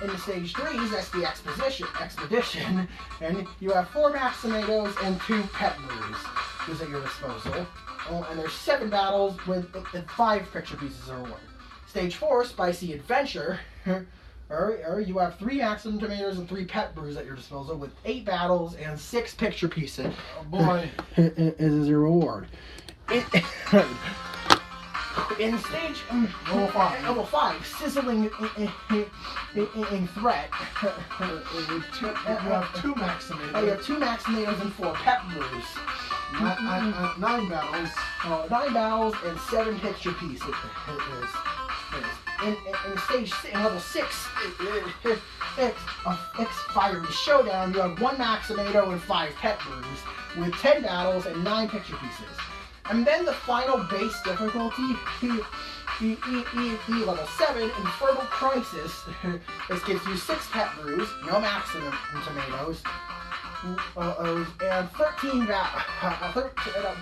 Speaker 1: In stage 3, that's the expedition, and you have 4 max tomatoes and 2 pet brews at your disposal. And there's 7 battles with 5 picture pieces of reward. Stage 4, Spicy Adventure, you have 3 maximum tomatoes and 3 pet brews at your disposal with 8 battles and 6 picture pieces.
Speaker 2: Oh boy.
Speaker 1: As your reward. In stage level 5, Sizzling in Threat,
Speaker 2: you have 2 max tomatoes.
Speaker 1: You have 2 max tomatoes and 4 pet brews.
Speaker 2: 9 battles.
Speaker 1: 9 battles and 7 picture pieces. In level 6, X Fiery Showdown, you have 1 max tomato and 5 pet brews with 10 battles and 9 picture pieces. And then the final base difficulty, level 7, Infernal Crisis. This gives you 6 pet brews, no maximum tomatoes, and 13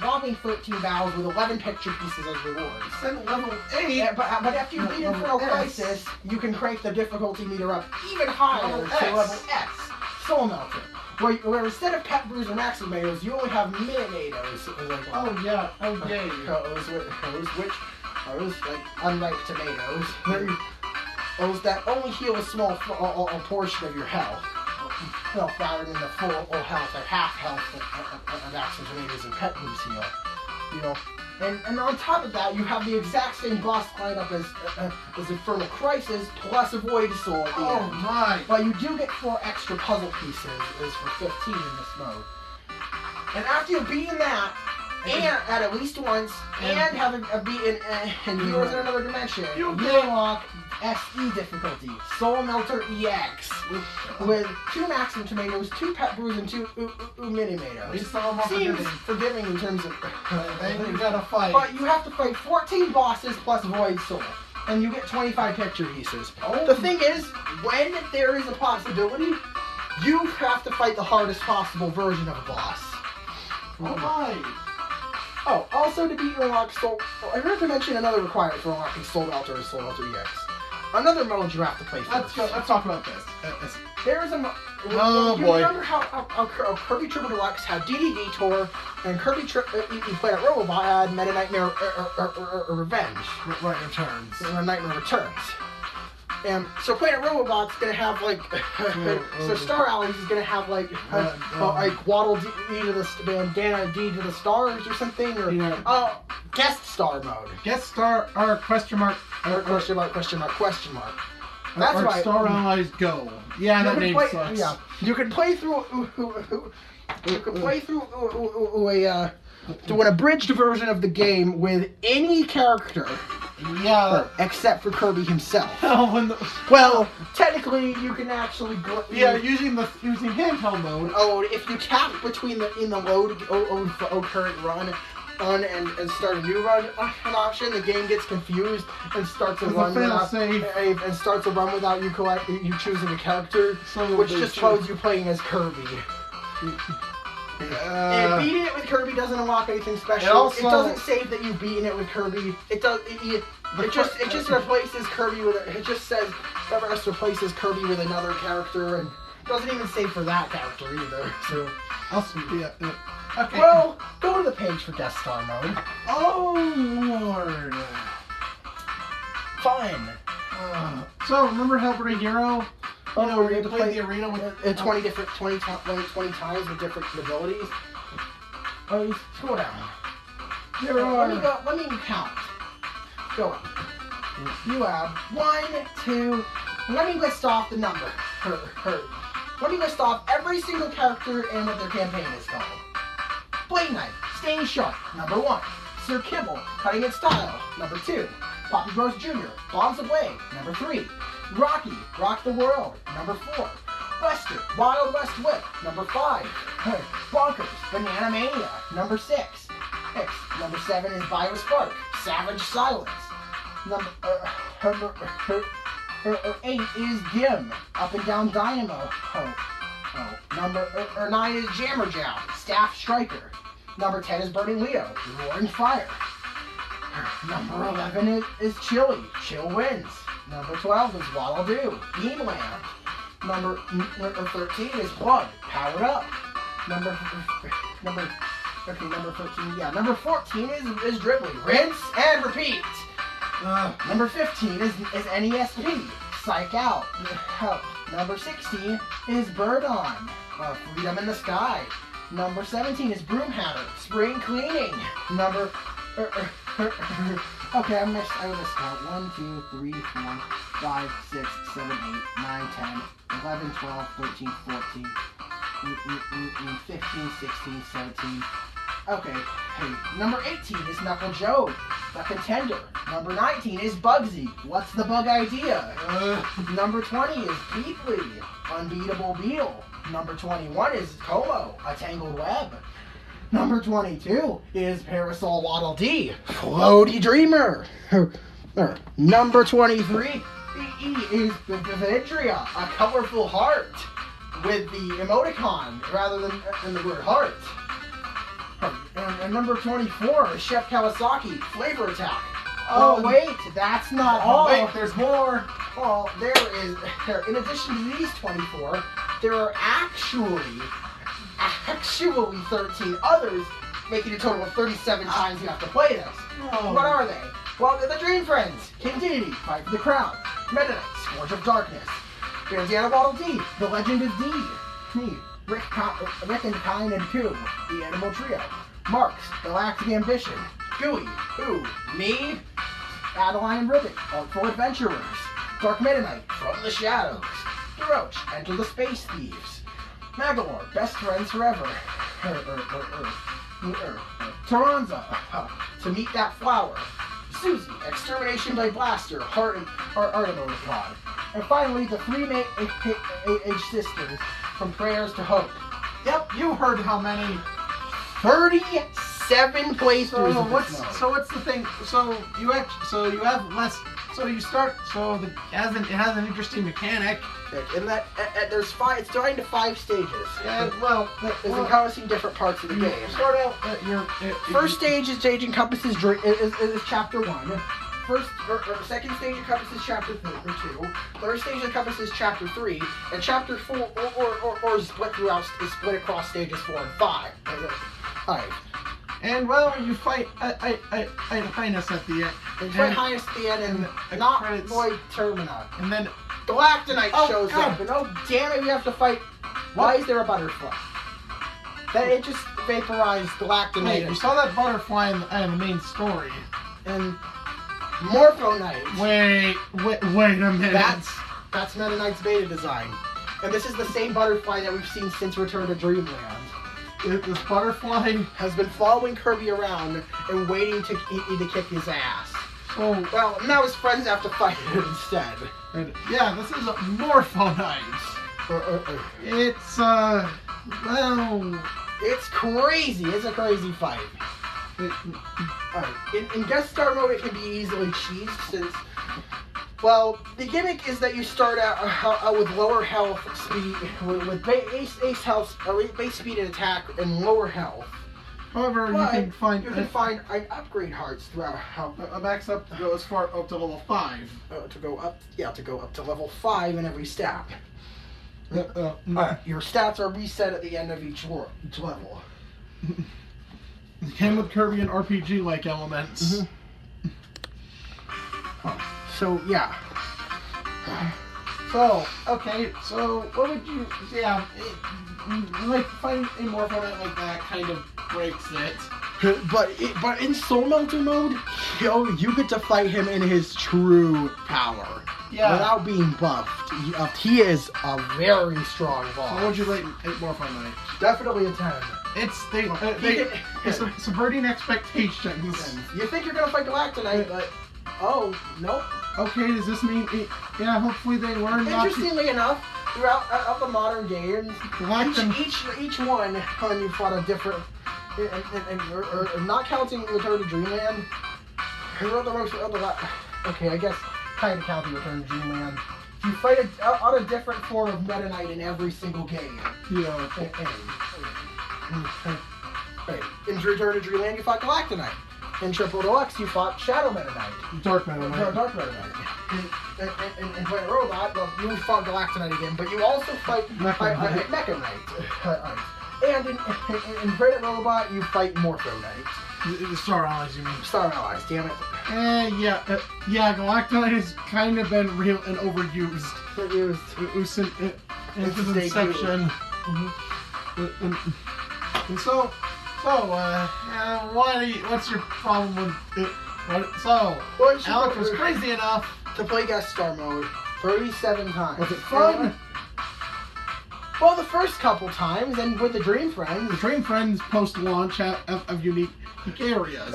Speaker 1: whopping 13 battles with 11 picture pieces as rewards.
Speaker 2: Then level 8.
Speaker 1: But after you beat Infernal Crisis, you can crank the difficulty meter up even higher to level S, Soul Melter. Where instead of pet brews or max tomatoes, you only have mini-tomatoes.
Speaker 2: Oh yeah, oh yay.
Speaker 1: Which are like unripe tomatoes. Those that only heal a small portion of your health. Well, rather than the full health or half health of actual tomatoes and pet brews heal. You know. And on top of that, you have the exact same boss lineup as Infernal Crisis plus a Void Soul at the end.
Speaker 2: Oh my!
Speaker 1: But you do get 4 extra puzzle pieces, is for 15 in this mode. And after you've beaten that, and at least once, and having beaten and Heroes in Another Dimension, you unlock SE difficulty, Soul Melter EX, with 2 maximum tomatoes, 2 pet brews, and 2 mini tomatoes. Seems forgiving in terms of.
Speaker 2: Then you gotta fight.
Speaker 1: But you have to fight 14 bosses plus Void Soul, and you get 25 picture pieces.
Speaker 2: Oh.
Speaker 1: The thing is, when there is a possibility you have to fight the hardest possible version of a boss.
Speaker 2: Alright.
Speaker 1: Oh, also to beat unlock Soul... I forgot to mention another requirement for unlocking Soul Alter or Soul Alter EX. Another mode you have to play first.
Speaker 2: Let's talk about this.
Speaker 1: There's a mode...
Speaker 2: Oh,
Speaker 1: you
Speaker 2: boy.
Speaker 1: remember how Kirby Triple Deluxe had DD Tour and Kirby Planet Robobot had Meta Nightmare Revenge.
Speaker 2: Right, returns.
Speaker 1: Nightmare Returns. And so Planet Robobot's gonna have like, so Star Allies is gonna have like Waddle D to the Bandana D to the Stars or something, or guest star mode.
Speaker 2: Guest star or question mark
Speaker 1: Question mark. That's
Speaker 2: or
Speaker 1: right.
Speaker 2: Star Allies Go. Yeah, that name sucks.
Speaker 1: Yeah, you can play through. You can play through an abridged version of the game with any character.
Speaker 2: Yeah.
Speaker 1: Except for Kirby himself.
Speaker 2: Well,
Speaker 1: technically, you can actually go.
Speaker 2: using handheld mode.
Speaker 1: Oh, if you tap between in the load current run. And start a new run an option, the game gets confused and starts a run without you choosing a character, which just shows you playing as Kirby. And beating it with Kirby doesn't unlock anything special. It doesn't save that you've beaten it with Kirby. It just replaces Kirby with it just says that replaces Kirby with another character, and doesn't even save for that character either. So okay. Well, go to the page for guest star mode.
Speaker 2: Oh Lord.
Speaker 1: Fine.
Speaker 2: So remember Hellblade Hero?
Speaker 1: Where you
Speaker 2: had to play the arena with
Speaker 1: 20 times with different abilities. Oh, you scroll down. Let me count. Go on. You have 1, 2. Let me list off the number. Let me list off every single character and what their campaign is called. Blade Knight, staying sharp. Number 1. Sir Kibble, cutting in style. Number 2. Poppy Bros Jr., Bombs Away. Number 3. Rocky, Rock the World. Number 4. Wester, Wild West Whip. Number 5. Bonkers, Banana Mania. Number 6. Number 7 is Biospark, Savage Silence. Number 8 is Gim, Up and Down Dynamo. Number 9 is Jammerjow, Staff Striker. Number 10 is Burning Leo, Roaring Fire. Number 11 is Chili, Chill Winds. Number 12 is Waddle Doo, Beamland. Number 13 is Blood, Powered Up. Number 13, Number 14 is Dribbly, Rinse and Repeat. Number 15 is NESP, Psych Out. Number 16 is Bird On, Freedom in the Sky. Number 17 is Broom Hatter, Spring Cleaning. Number... okay, I missed count. 1, 2, 3, 4, 5, 6, 7, 8, 9, 10, 11, 12, 13, 14, 15, 16, 17. Okay, number 18 is Knuckle Joe, the Contender. Number 19 is Bugsy, What's the Bug Idea? Number 20 is Beatley, Unbeatable Beetle. Number 21 is Como, A Tangled Web. Number 22 is Parasol Waddle Dee, Floaty Dreamer. Number 23 is Vidria, A Colorful Heart, with the emoticon rather than the word heart. And number 24 is Chef Kawasaki, Flavor Attack. Oh wait, that's not all.
Speaker 2: Wait, there's more.
Speaker 1: Well, in addition to these 24, there are actually 13 others, making a total of 37 times you have to play this.
Speaker 2: Oh.
Speaker 1: What are they? Well, they're the Dream Friends, King Dedede, Fight for the Crown, Meta Knight, Scourge of Darkness, Bandiana Waddle Dee, The Legend of Dee, me, Rick and Kine and Coo, The Animal Trio, Marks, Galactic Ambition, Gooey, Who, me, Adeline and Ribbit, Artful Adventurers, Dark Meta Knight, From the Shadows, DeRoach, Enter the Space Thieves, Magalore, Best Friends Forever, Taranza, To Meet That Flower, Susie, Extermination by Blaster, Artimo Pod, and finally the 3 age sisters, From Prayers to Hope.
Speaker 2: Yep, you heard how many.
Speaker 1: 37 playthroughs.
Speaker 2: So what's the thing? So you have less. So you start. So it has an interesting mechanic.
Speaker 1: In that, there's 5. It's divided into 5 stages.
Speaker 2: And well,
Speaker 1: It's encompassing different parts of the game.
Speaker 2: Start out your
Speaker 1: First stage encompasses is chapter 1. Second stage encompasses chapter 2. Third stage encompasses chapter 3, and chapter 4 or is split across stages 4 and 5. Alright.
Speaker 2: And well, you fight Highness at the end.
Speaker 1: You fight Highness at the end, and not Void Termina.
Speaker 2: And then
Speaker 1: Galactonite shows up, and oh damn it, we have to fight. Why is there a butterfly? That it just vaporized Galactonite.
Speaker 2: Hey, you saw that butterfly in the main story.
Speaker 1: And Morphonite.
Speaker 2: Wait a minute.
Speaker 1: That's Meta Knight's beta design. And this is the same butterfly that we've seen since Return to Dreamland.
Speaker 2: This butterfly
Speaker 1: has been following Kirby around and waiting to kick his ass.
Speaker 2: Oh.
Speaker 1: Well, now his friends have to fight it instead.
Speaker 2: And, yeah, this is a Morphonite. It's, well...
Speaker 1: It's crazy. It's a crazy fight. Alright, in guest star mode it can be easily cheesed since, well, the gimmick is that you start out with lower health speed, with base speed and attack and lower health.
Speaker 2: However, you can find
Speaker 1: upgrade hearts throughout how
Speaker 2: max up to go as far up to level 5.
Speaker 1: To go up to level 5 in every stat. Your stats are reset at the end of each level.
Speaker 2: It came with Kirby and RPG-like elements.
Speaker 1: So, yeah.
Speaker 2: So, okay, so what would you... Yeah, like, finding a Morphonite like that kind of breaks it.
Speaker 1: But in Soul Melter mode, you get to fight him in his true power.
Speaker 2: Yeah.
Speaker 1: Without being buffed. He is a very strong boss.
Speaker 2: So what would you rate Morphonite?
Speaker 1: Definitely a 10.
Speaker 2: It's subverting expectations.
Speaker 1: You think you're gonna fight Galactonite, but oh nope.
Speaker 2: Okay, does this mean? Yeah, hopefully they learn.
Speaker 1: Interestingly enough, throughout the modern games, each one you fought a different, and not counting Return to Dreamland. Okay, I guess kind of counting Return to Dreamland. You fight on a different form of Meta Knight in every single game.
Speaker 2: Yeah.
Speaker 1: In Return to Dreamland, you fought Galactonite. In Triple Deluxe, you fought Shadow Meta Knight.
Speaker 2: Dark Meta Knight.
Speaker 1: Dark Meta Knight. In Planet Robot, well, you fought Galactonite again, but you also fight Mecha Knight. And in Planet Robot, you fight Morpho Knight.
Speaker 2: The Star Allies, you mean?
Speaker 1: Star Allies, damn it.
Speaker 2: Yeah, Galactonite has kind of been real and overused. Since its inception. And so, what's your problem with it? So, Alec was crazy enough
Speaker 1: to play guest star mode 37 times.
Speaker 2: Was it fun?
Speaker 1: Well, the first couple times, and with the Dream Friends.
Speaker 2: The Dream Friends post-launch have unique areas.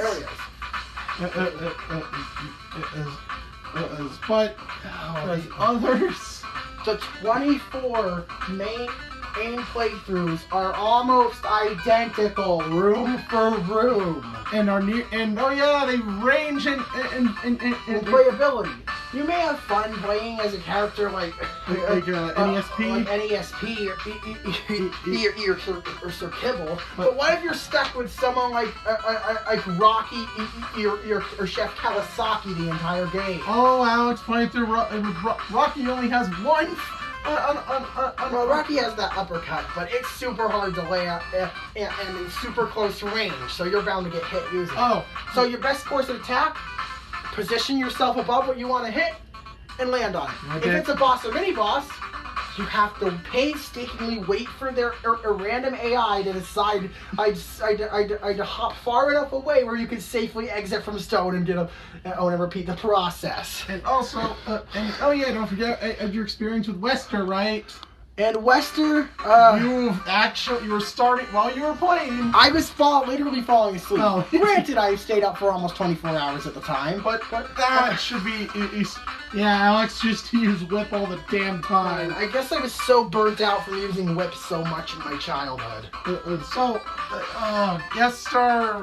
Speaker 2: But the others,
Speaker 1: the 24 main playthroughs are almost identical, room for room,
Speaker 2: and they range in
Speaker 1: playability. You may have fun playing as a character like
Speaker 2: NESP,
Speaker 1: or Sir Kibble, but what if you're stuck with someone like Rocky or Chef Kawasaki the entire game?
Speaker 2: Oh, Alex playing through Rocky only has one.
Speaker 1: Well, Rocky has that uppercut, but it's super hard to lay out and in super close range, so you're bound to get hit using it.
Speaker 2: Oh.
Speaker 1: So your best course of attack, position yourself above what you want to hit, and land on it. Okay. If it's a boss or mini-boss, you have to painstakingly wait for a random AI to decide I'd hop far enough away where you can safely exit from stone and repeat the process.
Speaker 2: And also, don't forget your experience with Wester, right?
Speaker 1: And Wester,
Speaker 2: you were starting while you were playing.
Speaker 1: I was literally falling asleep.
Speaker 2: Oh.
Speaker 1: Granted, I stayed up for almost 24 hours at the time, but
Speaker 2: that should be. Yeah, Alex used to use Whip all the damn time.
Speaker 1: I guess I was so burnt out from using Whip so much in my childhood.
Speaker 2: Guest star.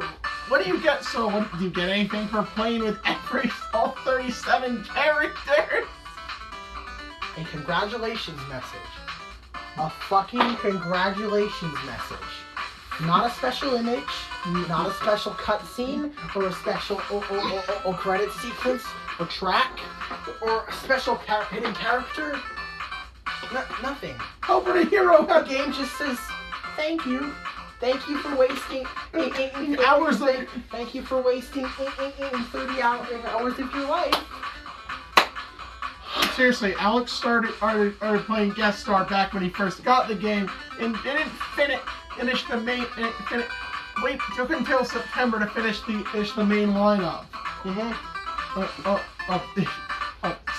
Speaker 2: What do you get? Do you get anything for playing with all 37 characters?
Speaker 1: a congratulations message. A fucking congratulations message. Not a special image, not a special cutscene, or a special or credit sequence, or track, or a special hidden character. Nothing.
Speaker 2: Helper the Hero
Speaker 1: The game just says, thank you. Thank you for wasting
Speaker 2: hours of...
Speaker 1: Thank you for wasting 30 hours of your life.
Speaker 2: Seriously, Alex started playing guest star back when he first got the game and didn't finish the main. Took until September to finish the main lineup.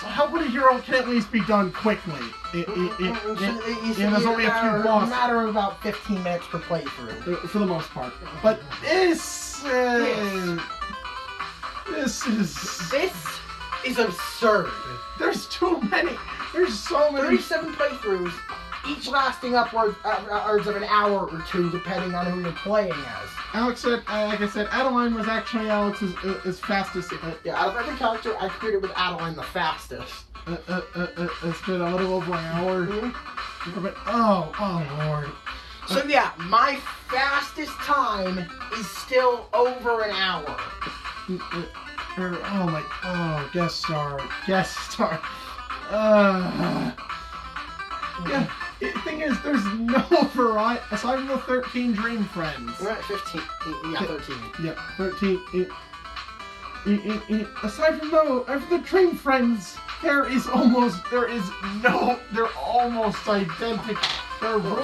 Speaker 2: So Helper the Hero can at least be done quickly. There's only a few bosses.
Speaker 1: A matter of about 15 minutes per playthrough.
Speaker 2: For the most part. But this is
Speaker 1: absurd.
Speaker 2: There's too many. There's so many.
Speaker 1: 37 playthroughs, each lasting upwards of an hour or two, depending on who you're playing as.
Speaker 2: Alex said, like I said, Adeline was actually Alex's fastest.
Speaker 1: Yeah, out of every character, I created with Adeline the fastest.
Speaker 2: It's been a little over an hour. Mm-hmm. But, oh Lord.
Speaker 1: So yeah, my fastest time is still over an hour.
Speaker 2: Guest star. Yeah, the thing is, there's no variety, aside from the 13 Dream Friends.
Speaker 1: We're at 15, yeah, 13.
Speaker 2: Yeah, 13. Aside from the Dream Friends, they're almost identical.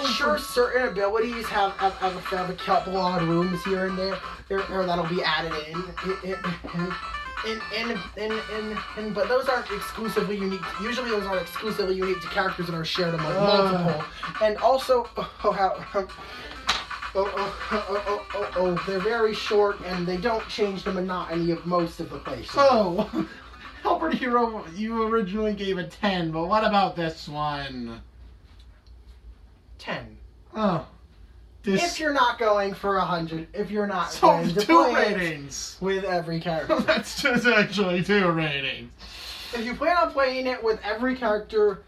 Speaker 1: Sure, certain abilities have a couple odd rooms here and there, that'll be added in, but those aren't exclusively unique. Usually, those aren't exclusively unique to characters that are shared among multiple. And also, they're very short, and they don't change the monotony of most of the places.
Speaker 2: So, Helper the Hero, you originally gave a 10, but what about this one?
Speaker 1: 10.
Speaker 2: Oh.
Speaker 1: If you're not going for 100, if you're not going to
Speaker 2: two
Speaker 1: play
Speaker 2: ratings
Speaker 1: with every character.
Speaker 2: That's just actually 2 ratings.
Speaker 1: If you plan on playing it with every character,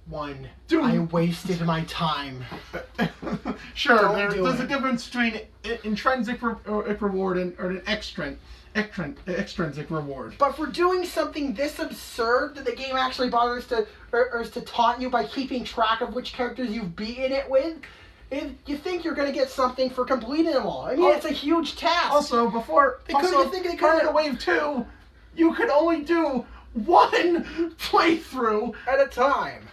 Speaker 1: 1.
Speaker 2: Dude.
Speaker 1: I wasted my time.
Speaker 2: Sure, there's a difference between intrinsic reward and an extrinsic reward.
Speaker 1: But for doing something this absurd that the game actually bothers to taunt you by keeping track of which characters you've beaten it with, you think you're going to get something for completing them all. I mean, it's a huge task.
Speaker 2: Also, prior to Wave 2, you could only do 1 playthrough
Speaker 1: at a time.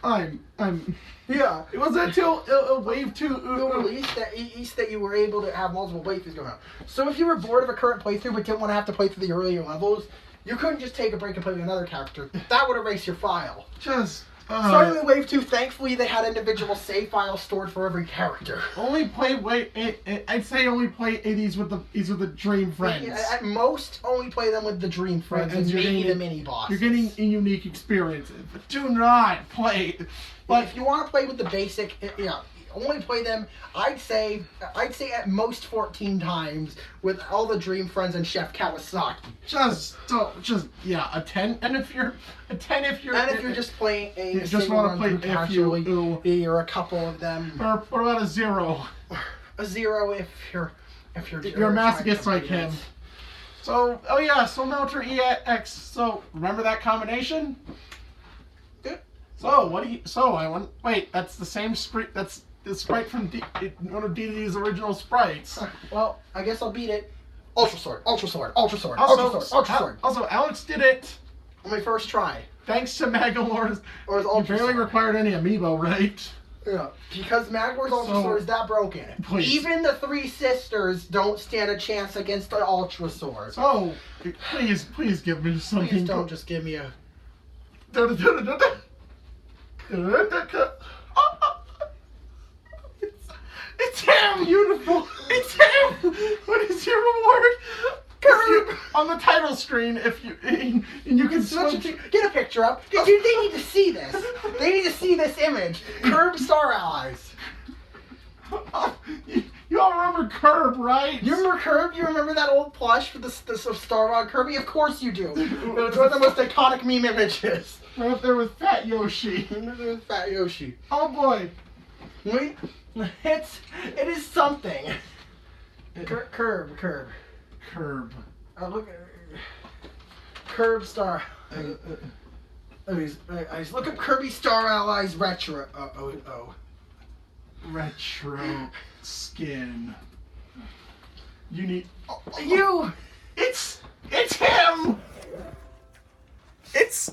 Speaker 2: Yeah. It wasn't until Wave 2
Speaker 1: released that you were able to have multiple playthroughs going on. So if you were bored of a current playthrough but didn't want to have to play through the earlier levels, you couldn't just take a break and play with another character. That would erase your file. Starting with Wave 2, thankfully they had individual save files stored for every character.
Speaker 2: I'd say only play these with the Dream Friends.
Speaker 1: At most, only play them with the Dream Friends and maybe the mini bosses.
Speaker 2: You're getting a unique experience, but do not play.
Speaker 1: But if you want to play with the basic, only play them. I'd say at most 14 times with all the Dream Friends and Chef Kawasaki.
Speaker 2: A 10. And if you're
Speaker 1: just playing a
Speaker 2: just want to play
Speaker 1: casually, you're a couple of them.
Speaker 2: Or what about a 0?
Speaker 1: A 0 if you're
Speaker 2: a masochist like him. So Melter EX. So remember that combination?
Speaker 1: Good.
Speaker 2: So wait, that's the same sprite. That's the sprite from one of DD's original sprites.
Speaker 1: Well, I guess I'll beat it. Ultra Sword. Also,
Speaker 2: Alex did it
Speaker 1: on my first try.
Speaker 2: Thanks to Magalor's. You barely required any amiibo, right?
Speaker 1: Yeah, because Magalor's Ultra Sword is that broken.
Speaker 2: Please.
Speaker 1: Even the 3 sisters don't stand a chance against the Ultra Sword.
Speaker 2: So, please give me something.
Speaker 1: Please don't just give me a...
Speaker 2: It's him! Beautiful! It's him! What is your reward? On the title screen, you can switch.
Speaker 1: Get a picture up. They need to see this. They need to see this image. Kirby Star Allies.
Speaker 2: You all remember Kirby, right?
Speaker 1: You remember Kirby? You remember that old plush with the Star Wars Kirby? Of course you do. It was one of the most iconic meme images.
Speaker 2: Right up there with Fat Yoshi.
Speaker 1: Fat Yoshi.
Speaker 2: Oh boy.
Speaker 1: Wait, it is something. Curb. Look at Curb Star. Look up Kirby Star Allies Retro.
Speaker 2: Retro skin. You need. It's him. It's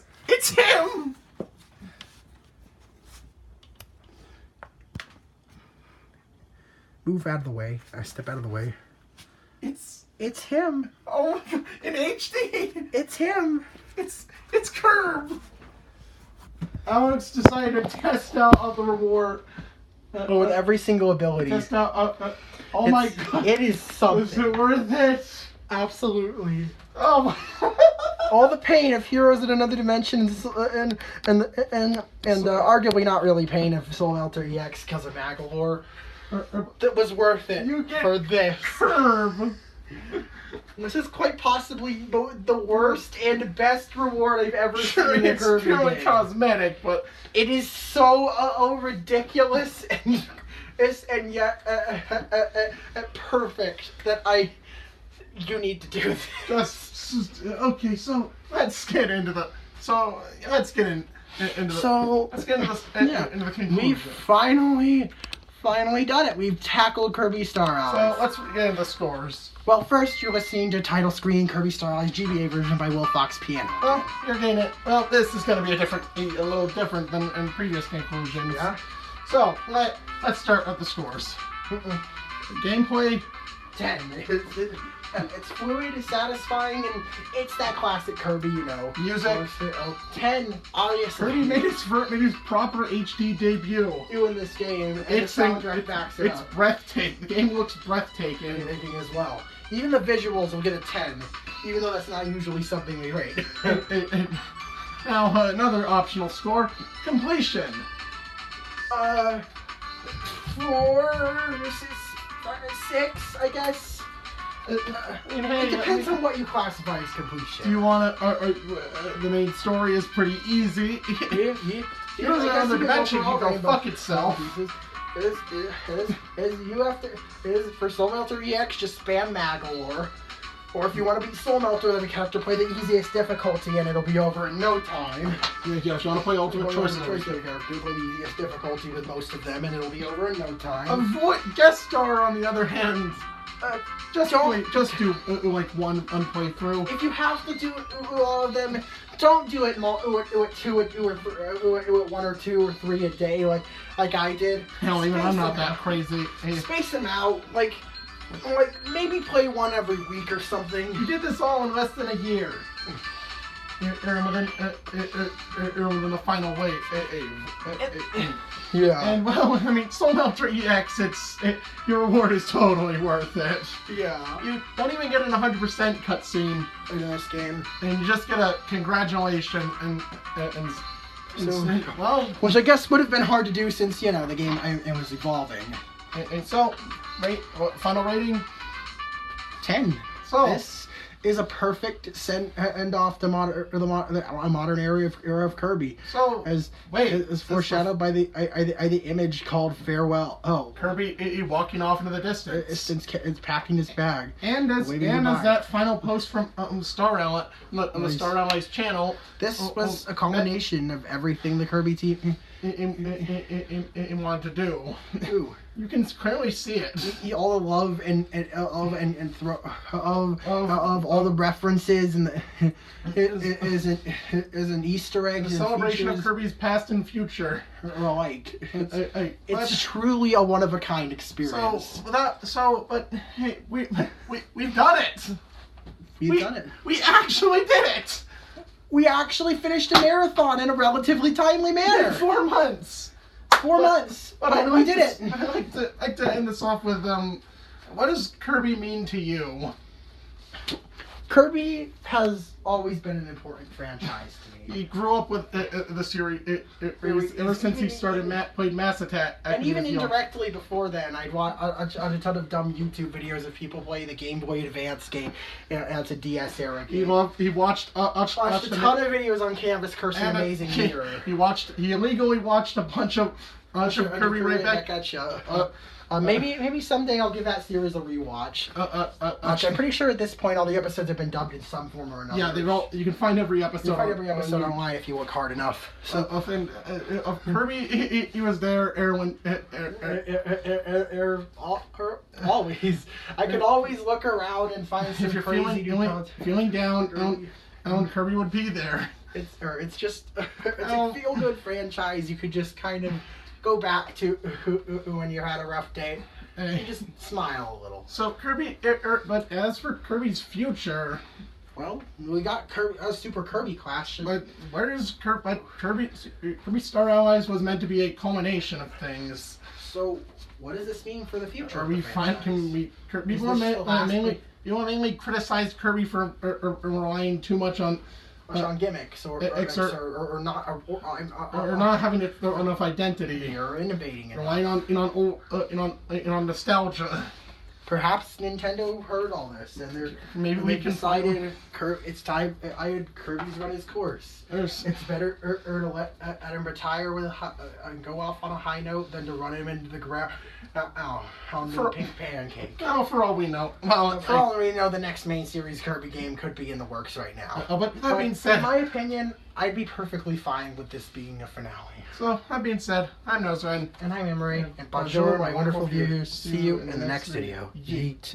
Speaker 2: him.
Speaker 1: Move out of the way. I step out of the way.
Speaker 2: It's
Speaker 1: him.
Speaker 2: Oh, in HD.
Speaker 1: It's him.
Speaker 2: It's Curb. Alex decided to test out the reward.
Speaker 1: With every single ability.
Speaker 2: Test out. Oh my god.
Speaker 1: It is something.
Speaker 2: Is it worth it?
Speaker 1: Absolutely.
Speaker 2: Oh my.
Speaker 1: All the pain of heroes in another dimension and arguably not really pain of Soul Melter EX because of Magalore. That was worth it for this.
Speaker 2: Curb.
Speaker 1: This is quite possibly the worst and best reward I've ever seen in a
Speaker 2: It's
Speaker 1: Kirby
Speaker 2: purely
Speaker 1: game.
Speaker 2: cosmetic, but
Speaker 1: It is so ridiculous and yet perfect that you need to do this.
Speaker 2: just okay. So let's get into the. Let's get into the conclusion.
Speaker 1: We've finally done it. We've tackled Kirby Star Allies.
Speaker 2: So let's get into the scores.
Speaker 1: Well, first you're listening to title screen Kirby Star Allies GBA version by Will Fox Piano.
Speaker 2: Well, you're getting it. Well, this is going to be a little different than in previous conclusions.
Speaker 1: Yeah.
Speaker 2: So let's start with the scores. Gameplay
Speaker 1: 10. It's fluid, it's satisfying, and it's that classic Kirby,
Speaker 2: Music.
Speaker 1: 10, obviously.
Speaker 2: Kirby made his proper HD debut.
Speaker 1: Doing this game, and
Speaker 2: It's
Speaker 1: the soundtrack backs it
Speaker 2: It's
Speaker 1: up.
Speaker 2: breathtaking. The game looks breathtaking.
Speaker 1: Anything as well. Even the visuals will get a 10, even though that's not usually something we rate.
Speaker 2: Now, another optional score, completion.
Speaker 1: 6, I guess. It depends on what you classify as completion.
Speaker 2: Do you want to? The main story is pretty easy.
Speaker 1: You
Speaker 2: Heroes in Another Dimension can go fuck itself.
Speaker 1: For Soul Melter EX, just spam Magalore. Or if you want to beat Soul Melter, then you have to play the easiest difficulty and it'll be over in no time.
Speaker 2: Yeah, if you want to play Ultimate Choice,
Speaker 1: play the easiest difficulty with most of them and it'll be over in no time.
Speaker 2: Avoid Guest Star, on the other hand. Just do like one playthrough.
Speaker 1: If you have to do all of them, don't do it 1 or 2 or 3 a day like I did.
Speaker 2: Hell, even I'm not that crazy.
Speaker 1: Space them out, like maybe play one every week or something.
Speaker 2: You did this all in less than a year. You're within the final wave.
Speaker 1: Yeah.
Speaker 2: And well, I mean, Soul Melter EX, your reward is totally worth it.
Speaker 1: Yeah.
Speaker 2: You don't even get an 100% cutscene
Speaker 1: In this game.
Speaker 2: and you just get a congratulation and well,
Speaker 1: Which I guess would have been hard to do since, the game it was evolving.
Speaker 2: and so, final rating?
Speaker 1: 10.
Speaker 2: So,
Speaker 1: This is a perfect end off the modern era of Kirby.
Speaker 2: So,
Speaker 1: as
Speaker 2: wait,
Speaker 1: foreshadowed by the image called Farewell. Oh,
Speaker 2: Kirby walking off into the distance.
Speaker 1: It's packing his bag.
Speaker 2: And as that final post from Star Ally on the Star Allies channel.
Speaker 1: This was a combination of everything the Kirby team
Speaker 2: wanted to do. You can clearly see it.
Speaker 1: All the love of all the references and is an Easter egg.
Speaker 2: The celebration of Kirby's past and future.
Speaker 1: It's truly a one of a kind experience.
Speaker 2: But hey, we've done it.
Speaker 1: We've done it.
Speaker 2: We actually did it.
Speaker 1: We actually finished a marathon in a relatively timely manner.
Speaker 2: In 4 months.
Speaker 1: 4 months. But we did it.
Speaker 2: I'd like to end this off with what does Kirby mean to you?
Speaker 1: Kirby has always been an important franchise to me.
Speaker 2: He grew up with the series ever since he started played Mass Attack.
Speaker 1: And even indirectly before then, I'd watch a ton of dumb YouTube videos of people play the Game Boy Advance game. It's a DS era game.
Speaker 2: He watched a
Speaker 1: ton of videos on Canvas cursing Amazing Mirror.
Speaker 2: He illegally watched a bunch of Kirby right back
Speaker 1: at you. Maybe someday I'll give that series a rewatch. I'm pretty sure at this point all the episodes have been dubbed in some form or another.
Speaker 2: Yeah, they've all. You can find every episode.
Speaker 1: You can find every episode online if you look hard enough.
Speaker 2: So of Kirby, he was there.
Speaker 1: Always. I could always look around and find some
Speaker 2: if you're
Speaker 1: crazy
Speaker 2: feeling down, Kirby would be there.
Speaker 1: It's just a feel good franchise. You could just kind of go back to when you had a rough day. You just smile a little.
Speaker 2: So Kirby, but as for Kirby's future,
Speaker 1: well, we got Super Kirby Clash.
Speaker 2: But where is Kirby Star Allies was meant to be a culmination of things.
Speaker 1: So what does this mean for the future?
Speaker 2: Are we people mainly criticize Kirby for relying too much on
Speaker 1: gimmicks or
Speaker 2: not having enough identity
Speaker 1: or innovating it,
Speaker 2: relying on nostalgia.
Speaker 1: Perhaps Nintendo heard all this and they decided it's time. Kirby's run his course. It's better to let him retire and go off on a high note than to run him into the ground. On the pink pancake.
Speaker 2: No, for all we know.
Speaker 1: For all we know, the next main series Kirby game could be in the works right now.
Speaker 2: But that being said,
Speaker 1: in my opinion, I'd be perfectly fine with this being a finale.
Speaker 2: So that being said, I'm Nosren.
Speaker 1: And I'm Emery. And bonjour, my wonderful viewers. See you in the next video. Yeet.